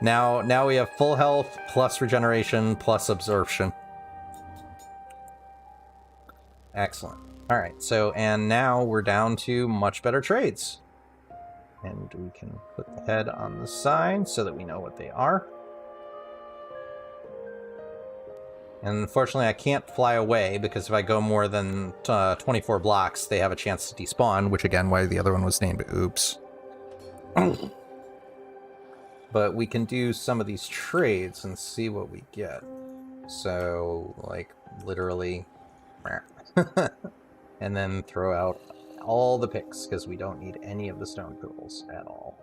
Now we have full health, plus regeneration, plus absorption. Excellent. Alright, so, and now we're down to much better trades. And we can put the head on the side so that we know what they are. And unfortunately, I can't fly away, because if I go more than 24 blocks, they have a chance to despawn, which again, why the other one was named Oops. But we can do some of these trades and see what we get. So, like, literally... and then throw out all the picks, because we don't need any of the stone tools at all.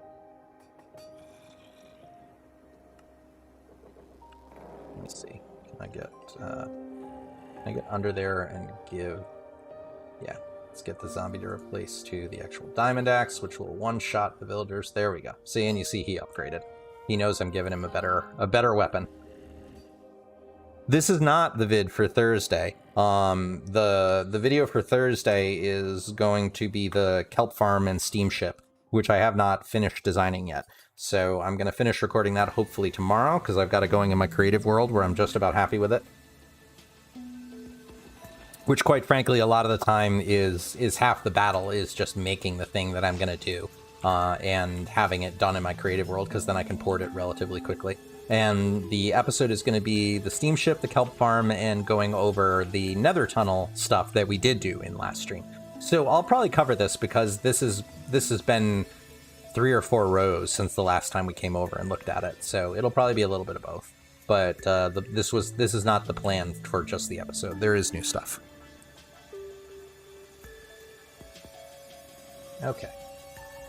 Let me see. Can I get under there and give... Yeah, let's get the zombie to replace to the actual diamond axe, which will one-shot the villagers. There we go. See, and you see he upgraded. He knows I'm giving him a better weapon. This is not the vid for Thursday. The video for Thursday is going to be the kelp farm and steamship, which I have not finished designing yet. So I'm going to finish recording that hopefully tomorrow, because I've got it going in my creative world where I'm just about happy with it. Which, quite frankly, a lot of the time is half the battle, is just making the thing that I'm going to do and having it done in my creative world, because then I can port it relatively quickly. And the episode is going to be the steamship, the kelp farm, and going over the nether tunnel stuff that we did do in last stream. So I'll probably cover this, because this has been 3 or 4 rows since the last time we came over and looked at it. So it'll probably be a little bit of both. But this is not the plan for just the episode. There is new stuff. Okay.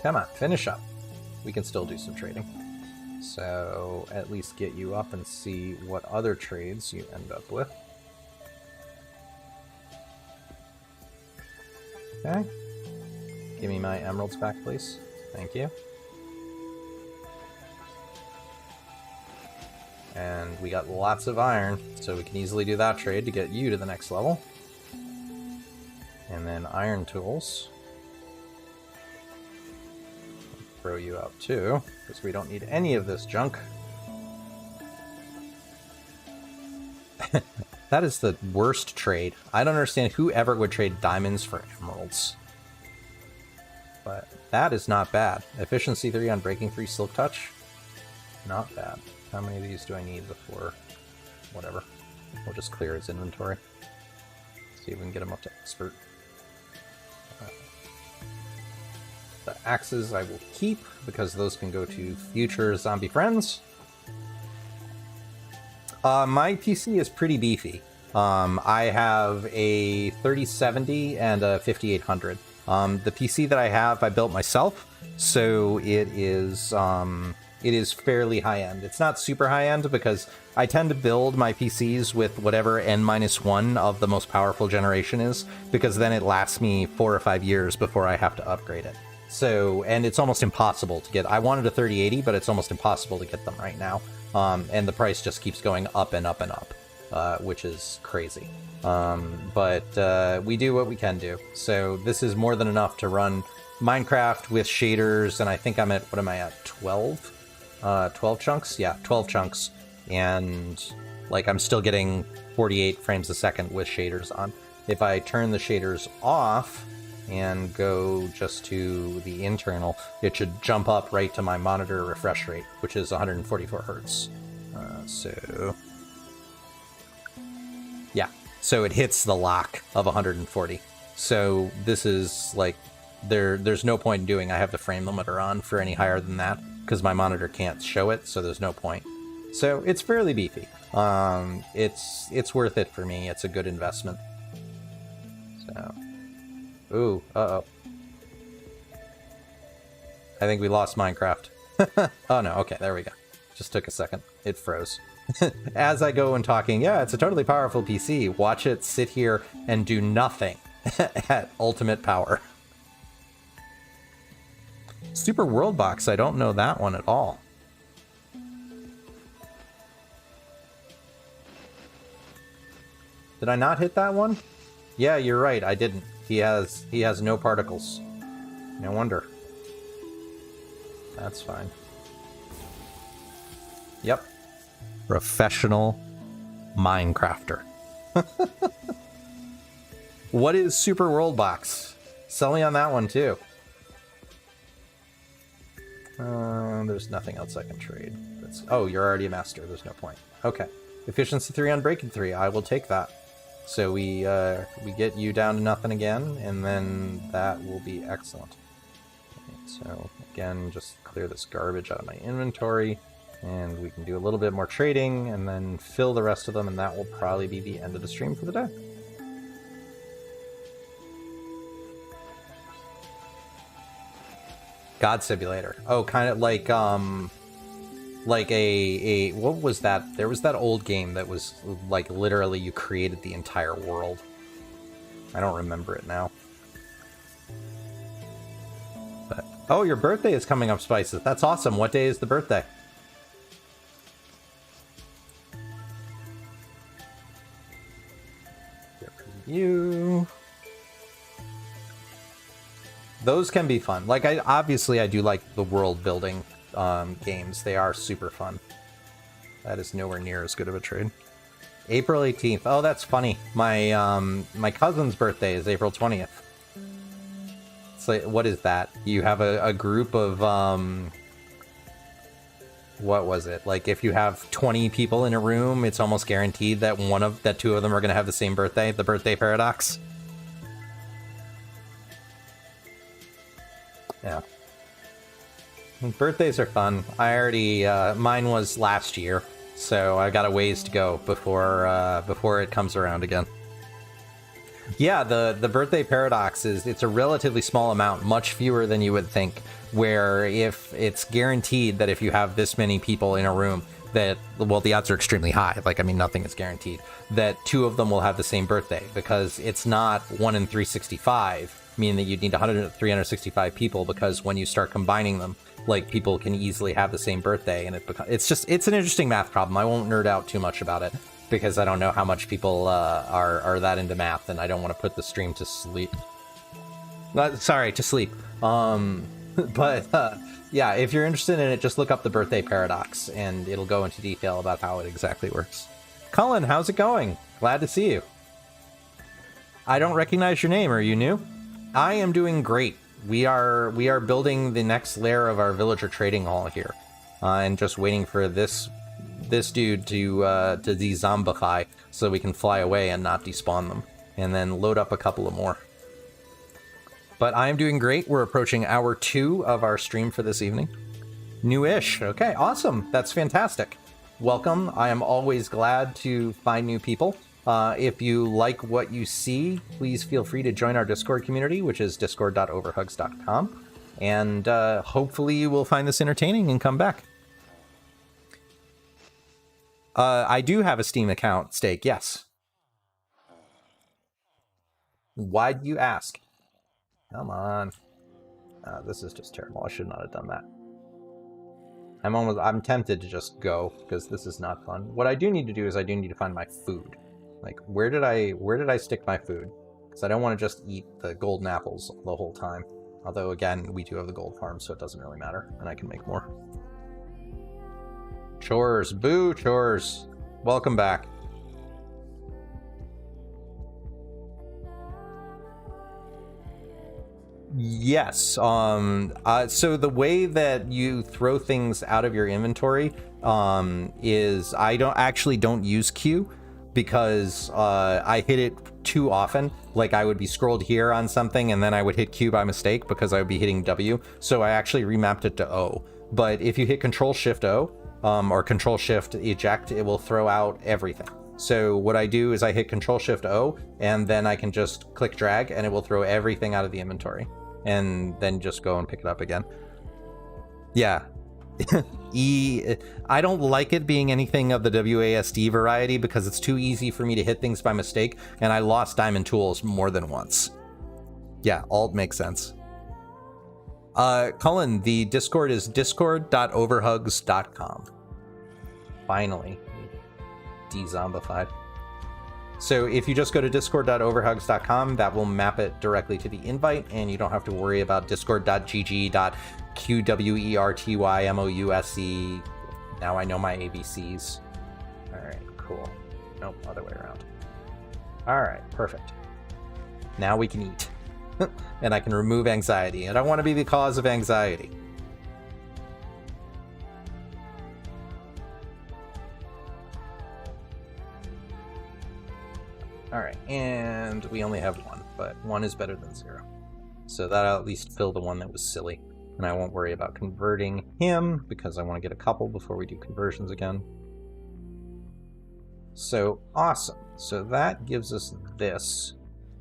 Come on, finish up. We can still do some trading. So at least get you up and see what other trades you end up with. Okay. Give me my emeralds back, please. Thank you. And we got lots of iron, so we can easily do that trade to get you to the next level. And then iron tools. Throw you out too, because we don't need any of this junk. That is the worst trade. I don't understand who ever would trade diamonds for emeralds. But that is not bad. Efficiency 3 on breaking 3 silk touch. Not bad. How many of these do I need before... whatever. We'll just clear his inventory. See if we can get him up to expert. The axes I will keep, because those can go to future zombie friends. My PC is pretty beefy. I have a 3070 and a 5800. The PC that I have, I built myself, so it is fairly high-end. It's not super high-end because I tend to build my PCs with whatever N-1 of the most powerful generation is, because then it lasts me 4 or 5 years before I have to upgrade it. So, and it's almost impossible to get. I wanted a 3080, but it's almost impossible to get them right now. And the price just keeps going up and up and up, which is crazy. But we do what we can do. So this is more than enough to run Minecraft with shaders, and I think I'm at, what am I at, 12? 12 chunks? Yeah, 12 chunks. And, like, I'm still getting 48 frames a second with shaders on. If I turn the shaders off and go just to the internal, it should jump up right to my monitor refresh rate, which is 144 hertz. So... yeah, so it hits the lock of 140. So this is, like, there's no point in doing, I have the frame limiter on for any higher than that, because my monitor can't show it, so there's no point. So it's fairly beefy. It's worth it for me. It's a good investment. So... ooh, uh-oh. I think we lost Minecraft. Oh no, okay, there we go. Just took a second. It froze. As I go and talking, yeah, it's a totally powerful PC. Watch it sit here and do nothing at ultimate power. Super World Box, I don't know that one at all. Did I not hit that one? Yeah, you're right, I didn't. He has no particles. No wonder. That's fine. Yep. Professional Minecrafter. What is Super World Box? Sell me on that one too. There's nothing else I can trade. Oh, you're already a master. There's no point. Okay. Efficiency 3 on breaking 3. I will take that. So we get you down to nothing again, and then that will be excellent. Okay, so again, just clear this garbage out of my inventory, and we can do a little bit more trading, and then fill the rest of them, and that will probably be the end of the stream for the day. God Simulator. Oh, kind of like a what was that? There was that old game that was like literally you created the entire world. I don't remember it now. But oh, your birthday is coming up, Spices. That's awesome. What day is the birthday? You. Those can be fun. Like, obviously I do like the world building games. They are super fun. That is nowhere near as good of a trade. April 18th. Oh, that's funny. My cousin's birthday is April 20th. So what is that? You have a group of what was it? Like, if you have 20 people in a room, it's almost guaranteed that two of them are going to have the same birthday. The birthday paradox. Yeah. Birthdays are fun. I already, mine was last year, so I got a ways to go before it comes around again. Yeah, the birthday paradox it's a relatively small amount, much fewer than you would think, where if it's guaranteed that if you have this many people in a room, that, well, the odds are extremely high. Like, I mean, nothing is guaranteed. That two of them will have the same birthday, because it's not 1 in 365, meaning that you'd need 365 people, because when you start combining them, like people can easily have the same birthday, and it's an interesting math problem. I won't nerd out too much about it because I don't know how much people are that into math, and I don't want to put the stream to sleep. Sorry, to sleep. But yeah, if you're interested in it, just look up the birthday paradox, and it'll go into detail about how it exactly works. Cullen, how's it going? Glad to see you. I don't recognize your name. Are you new? I am doing great. We are building the next layer of our villager trading hall here, and just waiting for this dude to de-zombify so we can fly away and not despawn them, and then load up a couple of more. But I am doing great. We're approaching hour 2 of our stream for this evening. New-ish. Okay, awesome. That's fantastic. Welcome. I am always glad to find new people. If you like what you see, please feel free to join our Discord community, which is discord.overhugs.com. And hopefully you will find this entertaining and come back. I do have a Steam account, Steak, yes. Why'd you ask? Come on. This is just terrible. I should not have done that. I'm tempted to just go because this is not fun. What I do need to do is I do need to find my food. Like, where did I stick my food? Because I don't want to just eat the golden apples the whole time. Although, again, we do have the gold farm, so it doesn't really matter, and I can make more. Chores. Boo, chores. Welcome back. Yes. So the way that you throw things out of your inventory is I don't use Q because I hit it too often. Like I would be scrolled here on something and then I would hit Q by mistake because I would be hitting W. So I actually remapped it to O. But if you hit Control Shift O or Control Shift eject, it will throw out everything. So what I do is I hit Control Shift O and then I can just click drag and it will throw everything out of the inventory. And then just go and pick it up again. Yeah. I don't like it being anything of the WASD variety because it's too easy for me to hit things by mistake, and I lost diamond tools more than once. Yeah, Alt makes sense. Cullen, the Discord is discord.overhugs.com. Finally. De-zombified. So if you just go to discord.overhugs.com, that will map it directly to the invite, and you don't have to worry about discord.gg.qwertymouse. Now I know my ABCs. All right, cool. Nope, other way around. All right, perfect. Now we can eat. And I can remove anxiety. I don't want to be the cause of anxiety. All right, and we only have one, but one is better than 0. So that'll at least fill the one that was silly. And I won't worry about converting him because I want to get a couple before we do conversions again. So awesome. So that gives us this.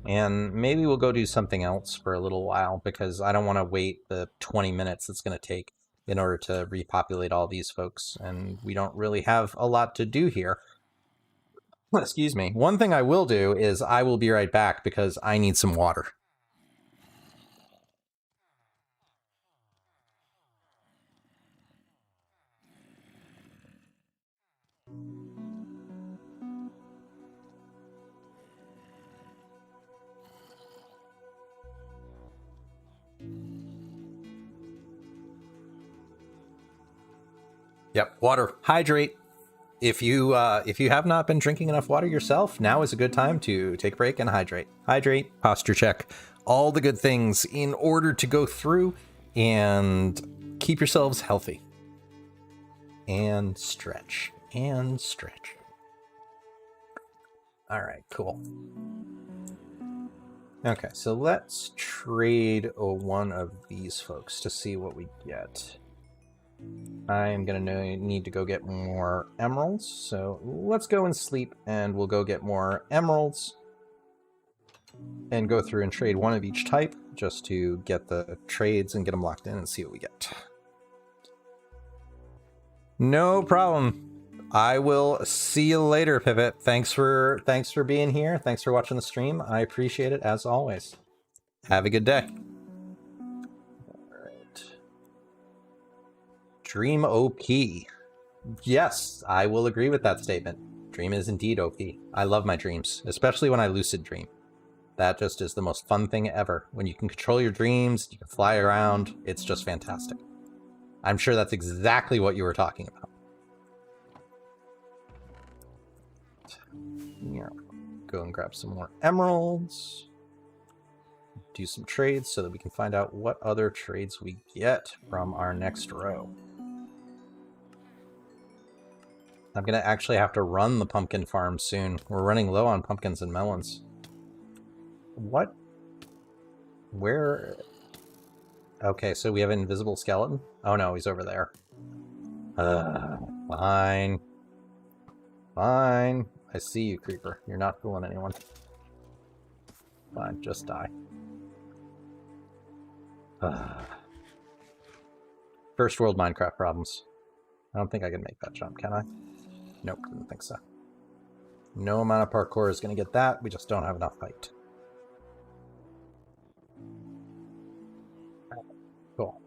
And maybe we'll go do something else for a little while because I don't want to wait the 20 minutes it's going to take in order to repopulate all these folks. And we don't really have a lot to do here. Excuse me. One thing I will do is I will be right back because I need some water. Yep, water. Hydrate. If you have not been drinking enough water yourself, now is a good time to take a break and hydrate. Hydrate, posture check, all the good things in order to go through and keep yourselves healthy. And stretch, and stretch. All right, cool. Okay, so let's trade one of these folks to see what we get. I'm gonna need to go get more emeralds, so let's go and sleep and we'll go get more emeralds and go through and trade one of each type just to get the trades and get them locked in and see what we get. No problem. I will see you later, Pivot. Thanks for being here. Thanks for watching the stream. I appreciate it as always. Have a good day. Dream OP. Yes, I will agree with that statement. Dream is indeed OP. I love my dreams, especially when I lucid dream. That just is the most fun thing ever. When you can control your dreams, you can fly around, it's just fantastic. I'm sure that's exactly what you were talking about. Yeah. Go and grab some more emeralds. Do some trades so that we can find out what other trades we get from our next row. I'm gonna actually have to run the pumpkin farm soon. We're running low on pumpkins and melons. What? Where? Okay, so we have an invisible skeleton? Oh no, he's over there. Fine. Fine. I see you, creeper. You're not fooling anyone. Fine, just die. First world Minecraft problems. I don't think I can make that jump, can I? Nope, didn't think so. No amount of parkour is going to get that. We just don't have enough height. Cool.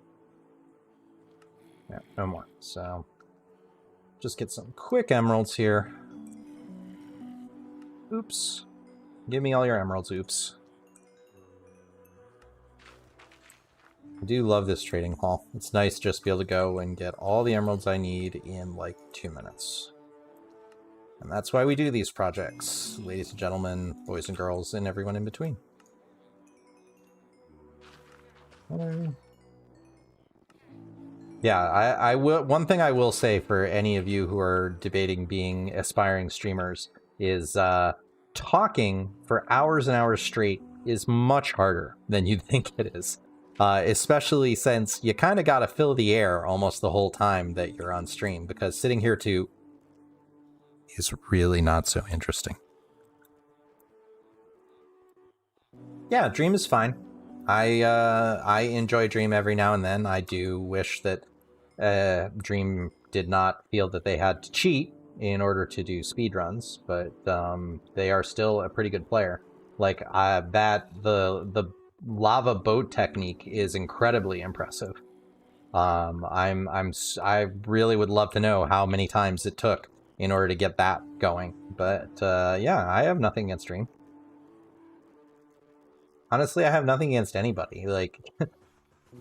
Yeah, no more. So, just get some quick emeralds here. Oops. Give me all your emeralds, oops. I do love this trading hall. It's nice just to be able to go and get all the emeralds I need in like 2 minutes. And that's why we do these projects, ladies and gentlemen, boys and girls, and everyone in between. Yeah, I will. One thing I will say for any of you who are debating being aspiring streamers is talking for hours and hours straight is much harder than you'd think it is. Especially since you kind of got to fill the air almost the whole time that you're on stream, because sitting here too is really not so interesting. Yeah, Dream is fine. I enjoy Dream every now and then. I do wish that Dream did not feel that they had to cheat in order to do speedruns, but they are still a pretty good player. Like the lava boat technique is incredibly impressive. I really would love to know how many times it took in order to get that going. But yeah, I have nothing against Dream. Honestly, I have nothing against anybody. Like,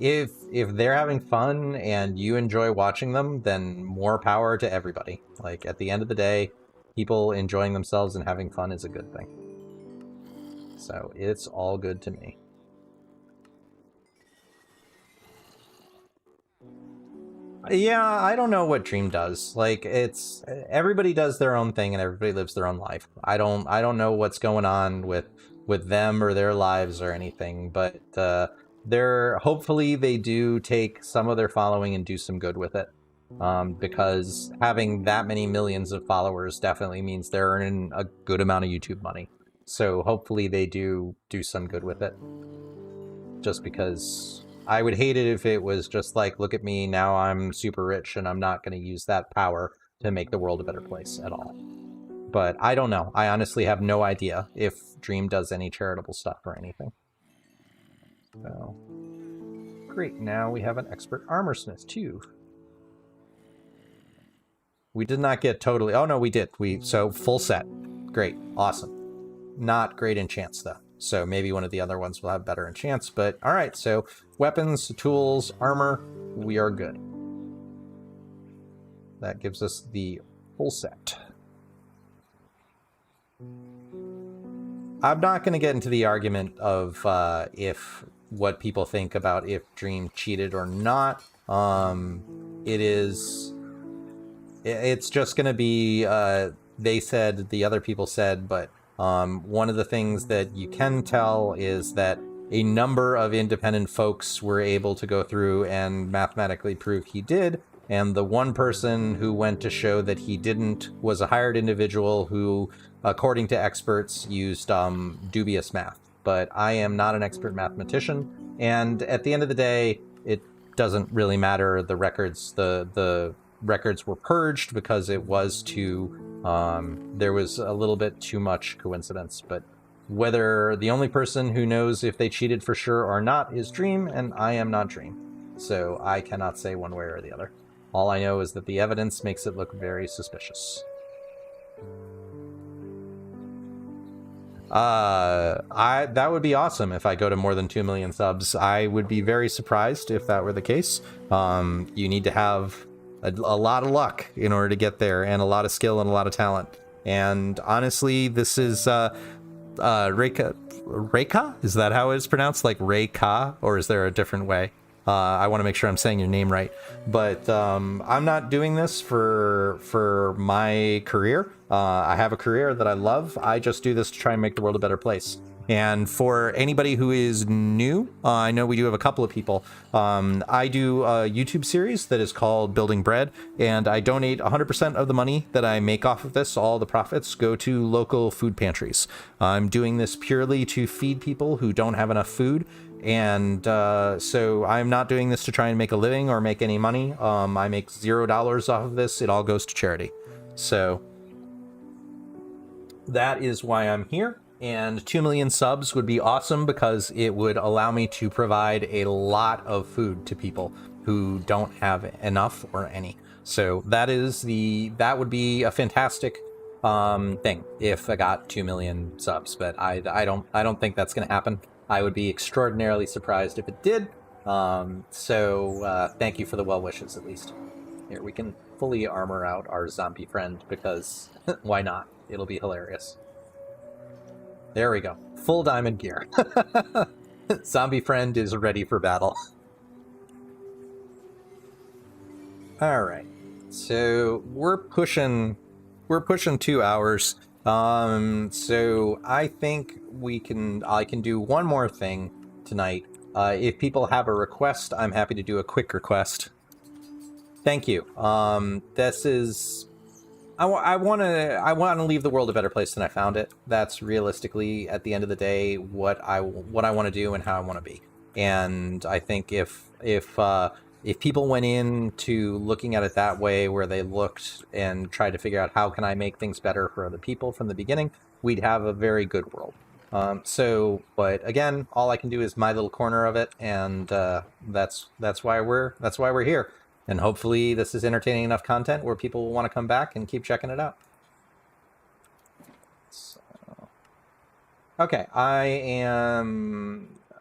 if they're having fun and you enjoy watching them, then more power to everybody. Like, at the end of the day, people enjoying themselves and having fun is a good thing. So it's all good to me. Yeah, I don't know what Dream does. Like, it's everybody does their own thing and everybody lives their own life. I don't know what's going on with them or their lives or anything, but hopefully they do take some of their following and do some good with it. Because having that many millions of followers definitely means they're earning a good amount of YouTube money. So hopefully they do some good with it. Just because I would hate it if it was just like, look at me, now I'm super rich and I'm not going to use that power to make the world a better place at all. But I don't know. I honestly have no idea if Dream does any charitable stuff or anything. So, great. Now we have an expert armorsmith too. We did not get totally... Oh, no, we did. So, full set. Great. Awesome. Not great enchants, though. So maybe one of the other ones will have better enchants. But all right, so weapons, tools, armor, we are good. That gives us the full set. I'm not going to get into the argument of if what people think about if Dream cheated or not. It's just going to be they said, the other people said, but one of the things that you can tell is that a number of independent folks were able to go through and mathematically prove he did, and the one person who went to show that he didn't was a hired individual who, according to experts, used dubious math. But I am not an expert mathematician, and at the end of the day, it doesn't really matter. The records, the records were purged because it was too... there was a little bit too much coincidence, but whether the only person who knows if they cheated for sure or not is Dream, and I am not Dream. So I cannot say one way or the other. All I know is that the evidence makes it look very suspicious. That would be awesome if I go to more than 2 million subs. I would be very surprised if that were the case. You need to have a lot of luck in order to get there, and a lot of skill and a lot of talent. And honestly, this is Reika? Is that how it's pronounced? Like Reika? Or is there a different way? I want to make sure I'm saying your name right. But I'm not doing this for my career. I have a career that I love. I just do this to try and make the world a better place. And for anybody who is new, I know we do have a couple of people. I do a YouTube series that is called Building Bread, and I donate 100% of the money that I make off of this. All the profits go to local food pantries. I'm doing this purely to feed people who don't have enough food. And so I'm not doing this to try and make a living or make any money. I make $0 off of this. It all goes to charity. So that is why I'm here. And 2 million subs would be awesome because it would allow me to provide a lot of food to people who don't have enough or any. So that would be a fantastic thing if I got 2 million subs. But I don't think that's going to happen. I would be extraordinarily surprised if it did. So thank you for the well wishes, at least. Here, we can fully armor out our zombie friend because why not? It'll be hilarious. There we go. Full diamond gear. Zombie friend is ready for battle. All right. So we're pushing 2 hours. So I think I can do one more thing tonight. If people have a request, I'm happy to do a quick request. Thank you. This is, I want to leave the world a better place than I found it. That's realistically, at the end of the day, what I want to do and how I want to be. And I think if people went into looking at it that way, where they looked and tried to figure out how can I make things better for other people from the beginning, we'd have a very good world. But again, all I can do is my little corner of it, and that's why we're here. And hopefully this is entertaining enough content where people will want to come back and keep checking it out. So, okay,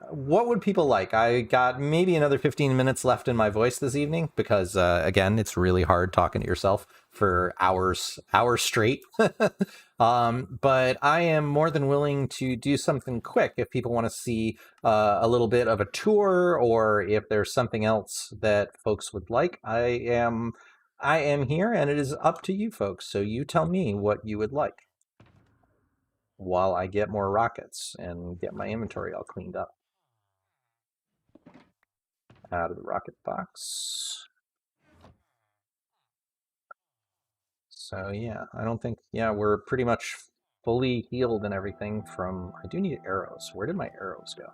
what would people like? I got maybe another 15 minutes left in my voice this evening because, again, it's really hard talking to yourself for hours straight. But I am more than willing to do something quick if people want to see a little bit of a tour, or if there's something else that folks would like. I am here, and it is up to you folks. So you tell me what you would like while I get more rockets and get my inventory all cleaned up. Out of the rocket box. So yeah, I don't think, we're pretty much fully healed and everything from, I do need arrows. Where did my arrows go?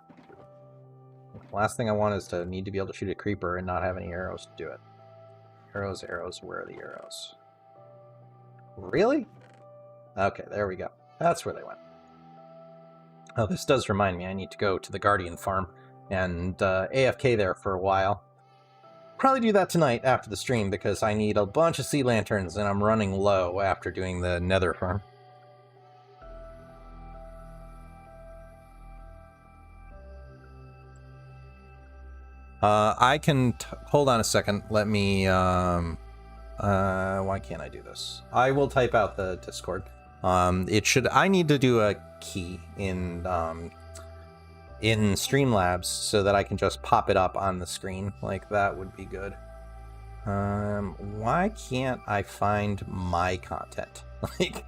The last thing I want is to need to be able to shoot a creeper and not have any arrows to do it. Arrows, where are the arrows? Really? Okay, there we go. That's where they went. Oh, this does remind me, I need to go to the Guardian farm and AFK there for a while. Probably do that tonight after the stream because I need a bunch of sea lanterns and I'm running low after doing the Nether farm. I can hold on a second. Let me why can't I do this? I will type out the Discord. I need to do a key in Streamlabs so that I can just pop it up on the screen. Like, that would be good. Why can't I find my content? Like,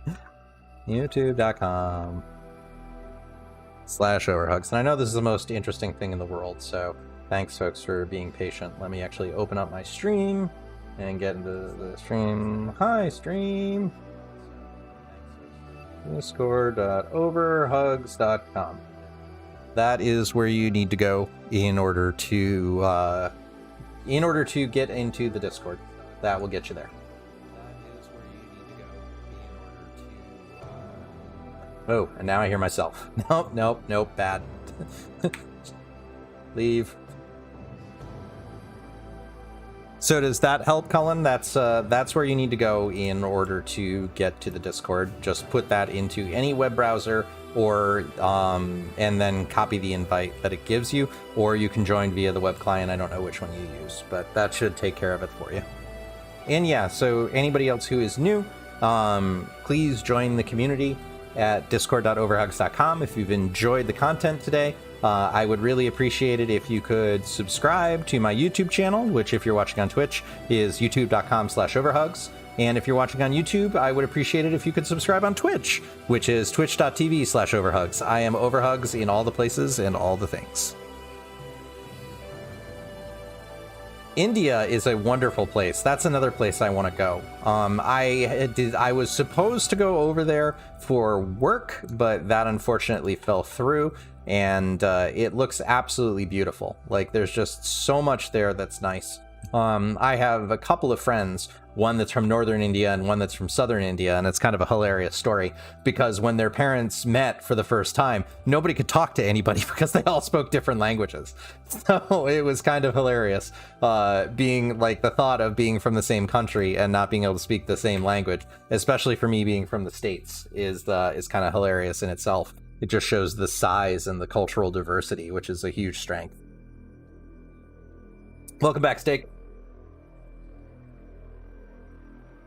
youtube.com/overhugs. And I know this is the most interesting thing in the world, so thanks folks for being patient. Let me actually open up my stream and get into the stream. Hi, stream! Discord.overhugs.com. That is where you need to go in order to get into the Discord. That will get you there. Oh, and now I hear myself. Nope, bad. Leave. So does that help, Cullen? That's where you need to go in order to get to the Discord. Just put that into any web browser, or and then copy the invite that it gives you, or you can join via the web client. I don't know which one you use, but that should take care of it for you. And yeah, so anybody else who is new, please join the community at discord.overhugs.com. If you've enjoyed the content today, I would really appreciate it if you could subscribe to my YouTube channel, which, if you're watching on Twitch, is youtube.com/overhugs. And if you're watching on YouTube, I would appreciate it if you could subscribe on Twitch, which is twitch.tv/overhugs. I am Overhugs in all the places and all the things. India is a wonderful place. That's another place I want to go. I was supposed to go over there for work, but that unfortunately fell through, and it looks absolutely beautiful. Like, there's just so much there that's nice. I have a couple of friends, one that's from northern India and one that's from southern India, and it's kind of a hilarious story because when their parents met for the first time, nobody could talk to anybody because they all spoke different languages. So it was kind of hilarious, being like the thought of being from the same country and not being able to speak the same language, especially for me being from the States, is kind of hilarious in itself. It just shows the size and the cultural diversity, which is a huge strength. Welcome back, Steak.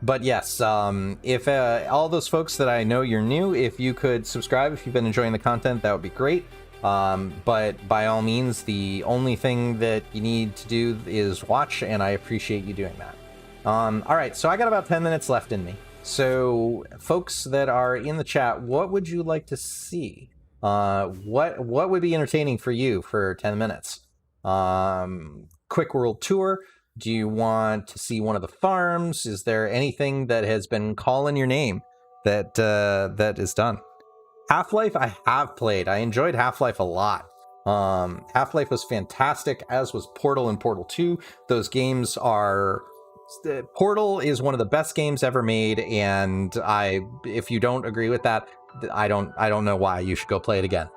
But yes, if all those folks that I know you're new, if you could subscribe, if you've been enjoying the content, that would be great. But by all means, the only thing that you need to do is watch, and I appreciate you doing that. All right, so I got about 10 minutes left in me. So folks that are in the chat, what would you like to see? What would be entertaining for you for 10 minutes? Quick world tour. Do you want to see one of the farms? Is there anything that has been calling your name that that is done? Half-Life I have played. I enjoyed Half-Life a lot. Half-Life was fantastic, as was Portal and Portal 2. Those games are... Portal is one of the best games ever made, and if you don't agree with that, I don't know why. You should go play it again.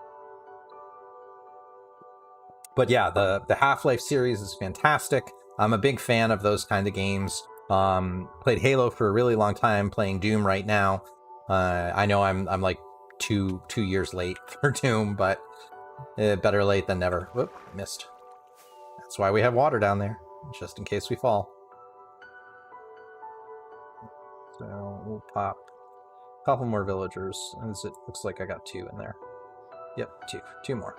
But yeah, the Half-Life series is fantastic. I'm a big fan of those kind of games. Played Halo for a really long time, playing Doom right now. I know I'm like two years late for Doom, but better late than never. Whoop, missed. That's why we have water down there, just in case we fall. So we'll pop a couple more villagers, as it looks like I got 2 in there. Yep, 2 more.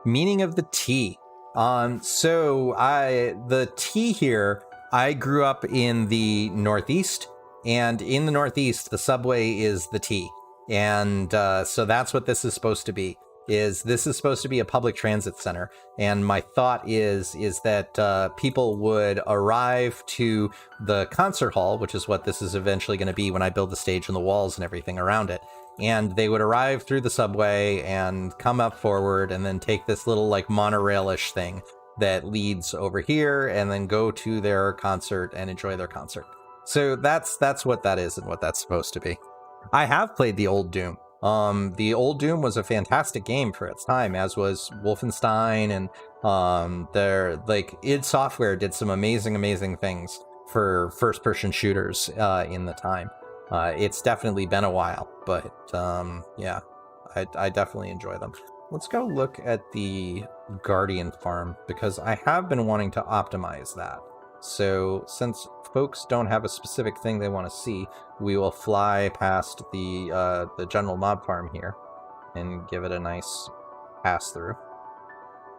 Meaning of the T. So the T here, I grew up in the Northeast, and in the Northeast, the subway is the T. And so that's what this is supposed to be. This is supposed to be a public transit center. And my thought is that people would arrive to the concert hall, which is what this is eventually going to be when I build the stage and the walls and everything around it. And they would arrive through the subway and come up forward and then take this little like monorail-ish thing that leads over here and then go to their concert and enjoy their concert. So that's what that is and what that's supposed to be. I have played the old Doom. The old Doom was a fantastic game for its time, as was Wolfenstein, and id Software did some amazing things for first-person shooters in the time. It's definitely been a while, but yeah, I definitely enjoy them. Let's go look at the Guardian farm, because I have been wanting to optimize that. So since folks don't have a specific thing they want to see, we will fly past the general mob farm here and give it a nice pass through,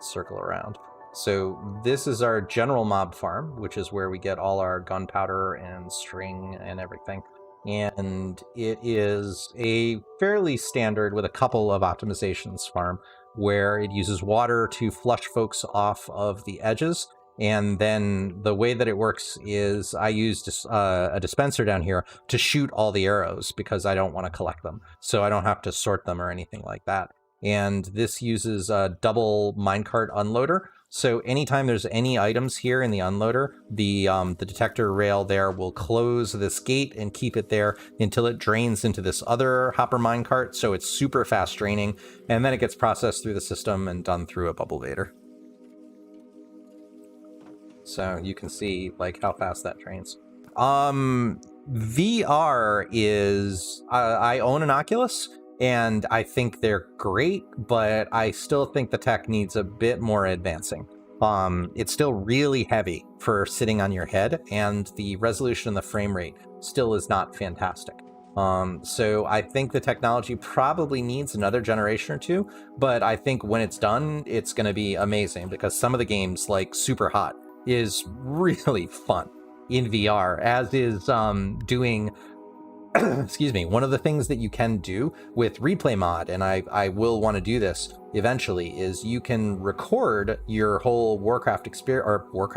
circle around. So this is our general mob farm, which is where we get all our gunpowder and string and everything. And it is a fairly standard, with a couple of optimizations, farm where it uses water to flush folks off of the edges. And then the way that it works is I used a dispenser down here to shoot all the arrows because I don't want to collect them. So I don't have to sort them or anything like that. And this uses a double minecart unloader. So anytime there's any items here in the unloader, the detector rail there will close this gate and keep it there until it drains into this other hopper minecart. So it's super fast draining, and then it gets processed through the system and done through a bubble vader. so you can see like how fast that trains. VR is I own an Oculus, and I think they're great, but I still think the tech needs a bit more advancing. It's still really heavy for sitting on your head, and the resolution and the frame rate still is not fantastic. So I think the technology probably needs another generation or two, but I think when it's done, it's going to be amazing, because some of the games, like Super Hot, is really fun in VR, as is doing excuse me, one of the things that you can do with replay mod, and I will want to do this eventually, is you can record your whole Warcraft experience, or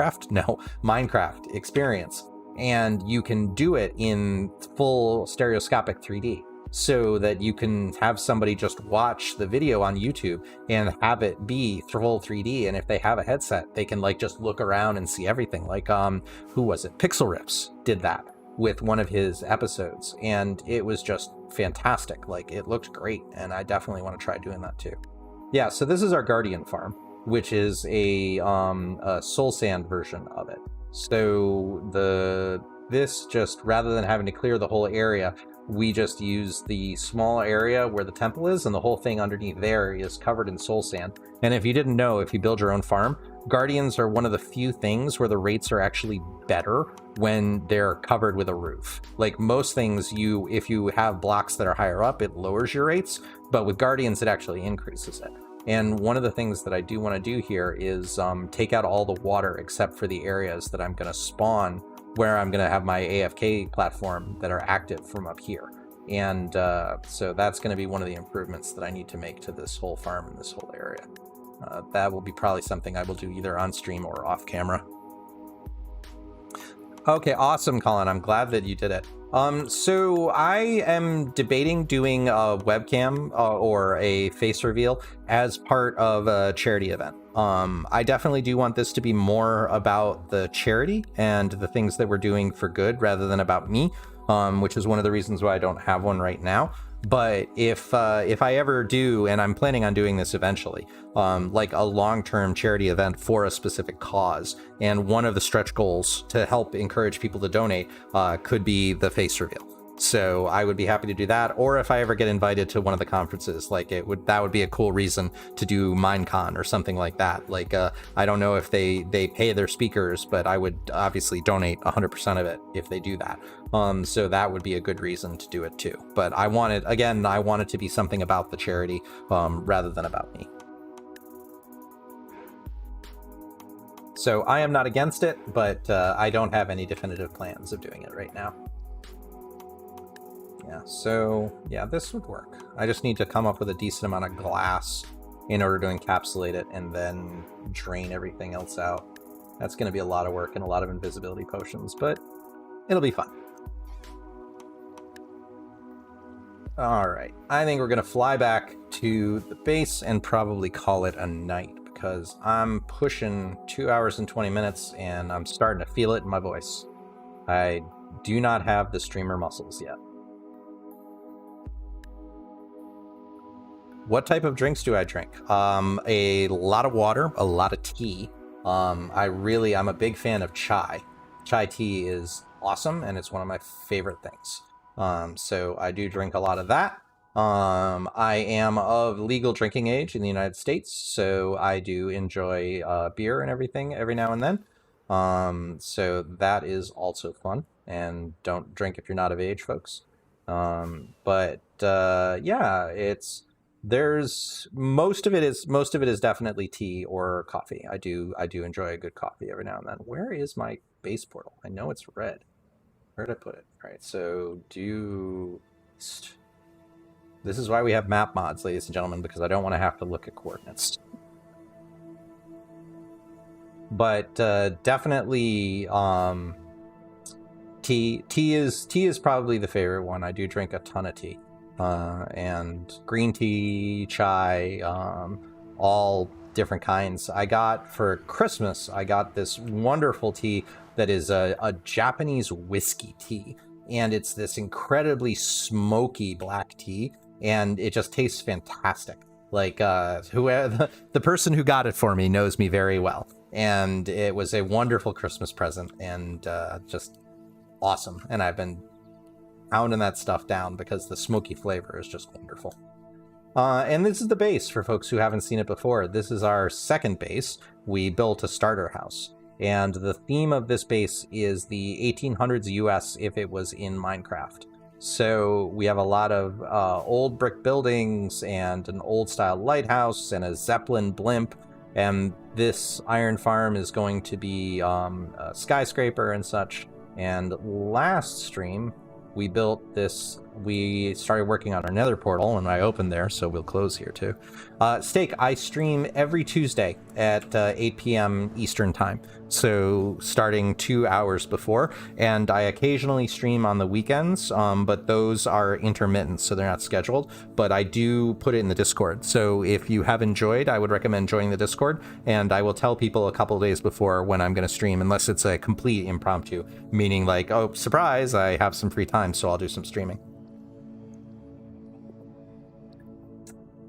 Minecraft experience, and you can do it in full stereoscopic 3D, so that you can have somebody just watch the video on YouTube and have it be full 3D. And if they have a headset, they can like just look around and see everything. Like who was it? Pixel Rips did that with one of his episodes, and it was just fantastic. Like, it looked great, and I definitely want to try doing that too. Yeah, so this is our Guardian farm, which is a soul sand version of it. So this just, rather than having to clear the whole area, we just use the small area where the temple is, and the whole thing underneath there is covered in soul sand. And if you didn't know, if you build your own farm, Guardians are one of the few things where the rates are actually better when they're covered with a roof. Like most things, if you have blocks that are higher up, it lowers your rates, but with Guardians, it actually increases it. And one of the things that I do want to do here is take out all the water except for the areas that I'm going to spawn, where I'm going to have my AFK platform that are active from up here. And so that's going to be one of the improvements that I need to make to this whole farm and this whole area. That will be probably something I will do either on stream or off camera. Okay, awesome, Colin. I'm glad that you did it. So I am debating doing a webcam or a face reveal as part of a charity event. I definitely do want this to be more about the charity and the things that we're doing for good rather than about me, which is one of the reasons why I don't have one right now. But if I ever do, and I'm planning on doing this eventually, like a long-term charity event for a specific cause, and one of the stretch goals to help encourage people to donate could be the face reveal. So I would be happy to do that. Or if I ever get invited to one of the conferences, like that would be a cool reason to do Minecon or something like that. Like I don't know if they pay their speakers, but I would obviously donate 100% of it if they do that. So that would be a good reason to do it too. But I want it to be something about the charity rather than about me. So I am not against it, but I don't have any definitive plans of doing it right now. Yeah, so yeah, this would work. I just need to come up with a decent amount of glass in order to encapsulate it and then drain everything else out. That's going to be a lot of work and a lot of invisibility potions, but it'll be fun. All right, I think we're going to fly back to the base and probably call it a night, because I'm pushing 2 hours and 20 minutes and I'm starting to feel it in my voice. I do not have the streamer muscles yet. What type of drinks do I drink? A lot of water, a lot of tea. I'm a big fan of chai. Chai tea is awesome, and it's one of my favorite things. So I do drink a lot of that. I am of legal drinking age in the United States, so I do enjoy beer and everything every now and then. So that is also fun. And don't drink if you're not of age, folks. Yeah, there's most of it is definitely tea or coffee. I do enjoy a good coffee every now and then. Where is my base portal? I know it's red. Where did I put it? All right, so this is why we have map mods, ladies and gentlemen, because I don't want to have to look at coordinates. But definitely tea is probably the favorite one. I do drink a ton of tea. And green tea, chai, all different kinds. For Christmas, I got this wonderful tea that is a Japanese whiskey tea. And it's this incredibly smoky black tea, and it just tastes fantastic. Like, the person who got it for me knows me very well. and it was a wonderful Christmas present, and just awesome. And I've been pounding that stuff down because the smoky flavor is just wonderful. And this is the base for folks who haven't seen it before. This is our second base. We built a starter house, and the theme of this base is the 1800s US if it was in Minecraft. So we have a lot of old brick buildings and an old style lighthouse and a Zeppelin blimp. And this iron farm is going to be a skyscraper and such. And last stream, we built this, we started working on our Nether Portal, and I opened there, so we'll close here too. Steak, I stream every Tuesday at 8 p.m. Eastern time, so starting 2 hours before, and I occasionally stream on the weekends, but those are intermittent, so they're not scheduled, but I do put it in the Discord. So if you have enjoyed, I would recommend joining the Discord, and I will tell people a couple days before when I'm going to stream, unless it's a complete impromptu, meaning like, oh, surprise, I have some free time, so I'll do some streaming.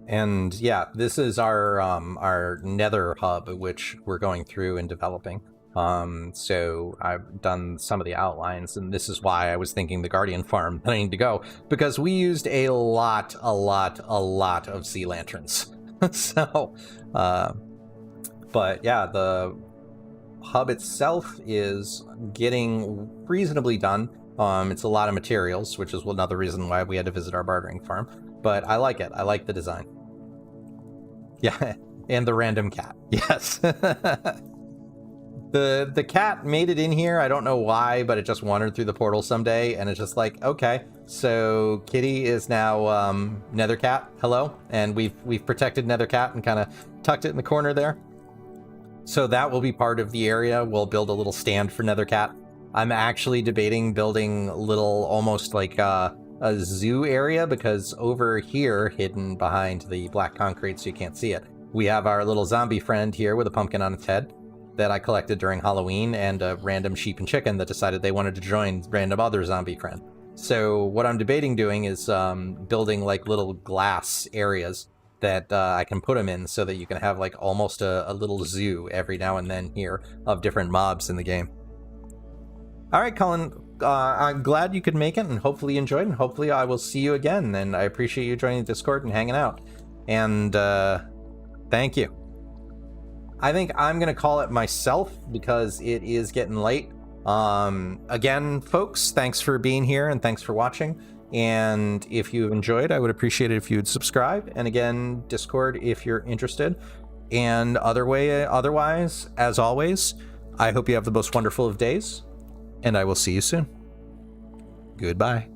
And yeah, this is our Nether hub, which we're going through and developing. So I've done some of the outlines, and this is why I was thinking the Guardian farm that I need to go, because we used a lot of sea lanterns. So, but yeah, the hub itself is getting reasonably done. It's a lot of materials, which is another reason why we had to visit our bartering farm. But I like it. I like the design. Yeah, and the random cat. Yes. The cat made it in here. I don't know why, but it just wandered through the portal someday, and it's just like, okay, so Kitty is now Nether Cat. Hello, and we've protected Nether Cat and kind of tucked it in the corner there. So that will be part of the area. We'll build a little stand for Nether Cat. I'm actually debating building a little, almost like a zoo area, because over here, hidden behind the black concrete so you can't see it, we have our little zombie friend here with a pumpkin on its head that I collected during Halloween, and a random sheep and chicken that decided they wanted to join random other zombie friend. So what I'm debating doing is building like little glass areas that I can put them in, so that you can have like almost a little zoo every now and then here of different mobs in the game. All right, Colin, I'm glad you could make it, and hopefully you enjoyed, and hopefully I will see you again, and I appreciate you joining the Discord and hanging out. And thank you. I think I'm going to call it myself because it is getting late. Again, folks, thanks for being here, and thanks for watching. And if you've enjoyed, I would appreciate it if you'd subscribe. And again, Discord if you're interested. And otherwise, as always, I hope you have the most wonderful of days, and I will see you soon. Goodbye.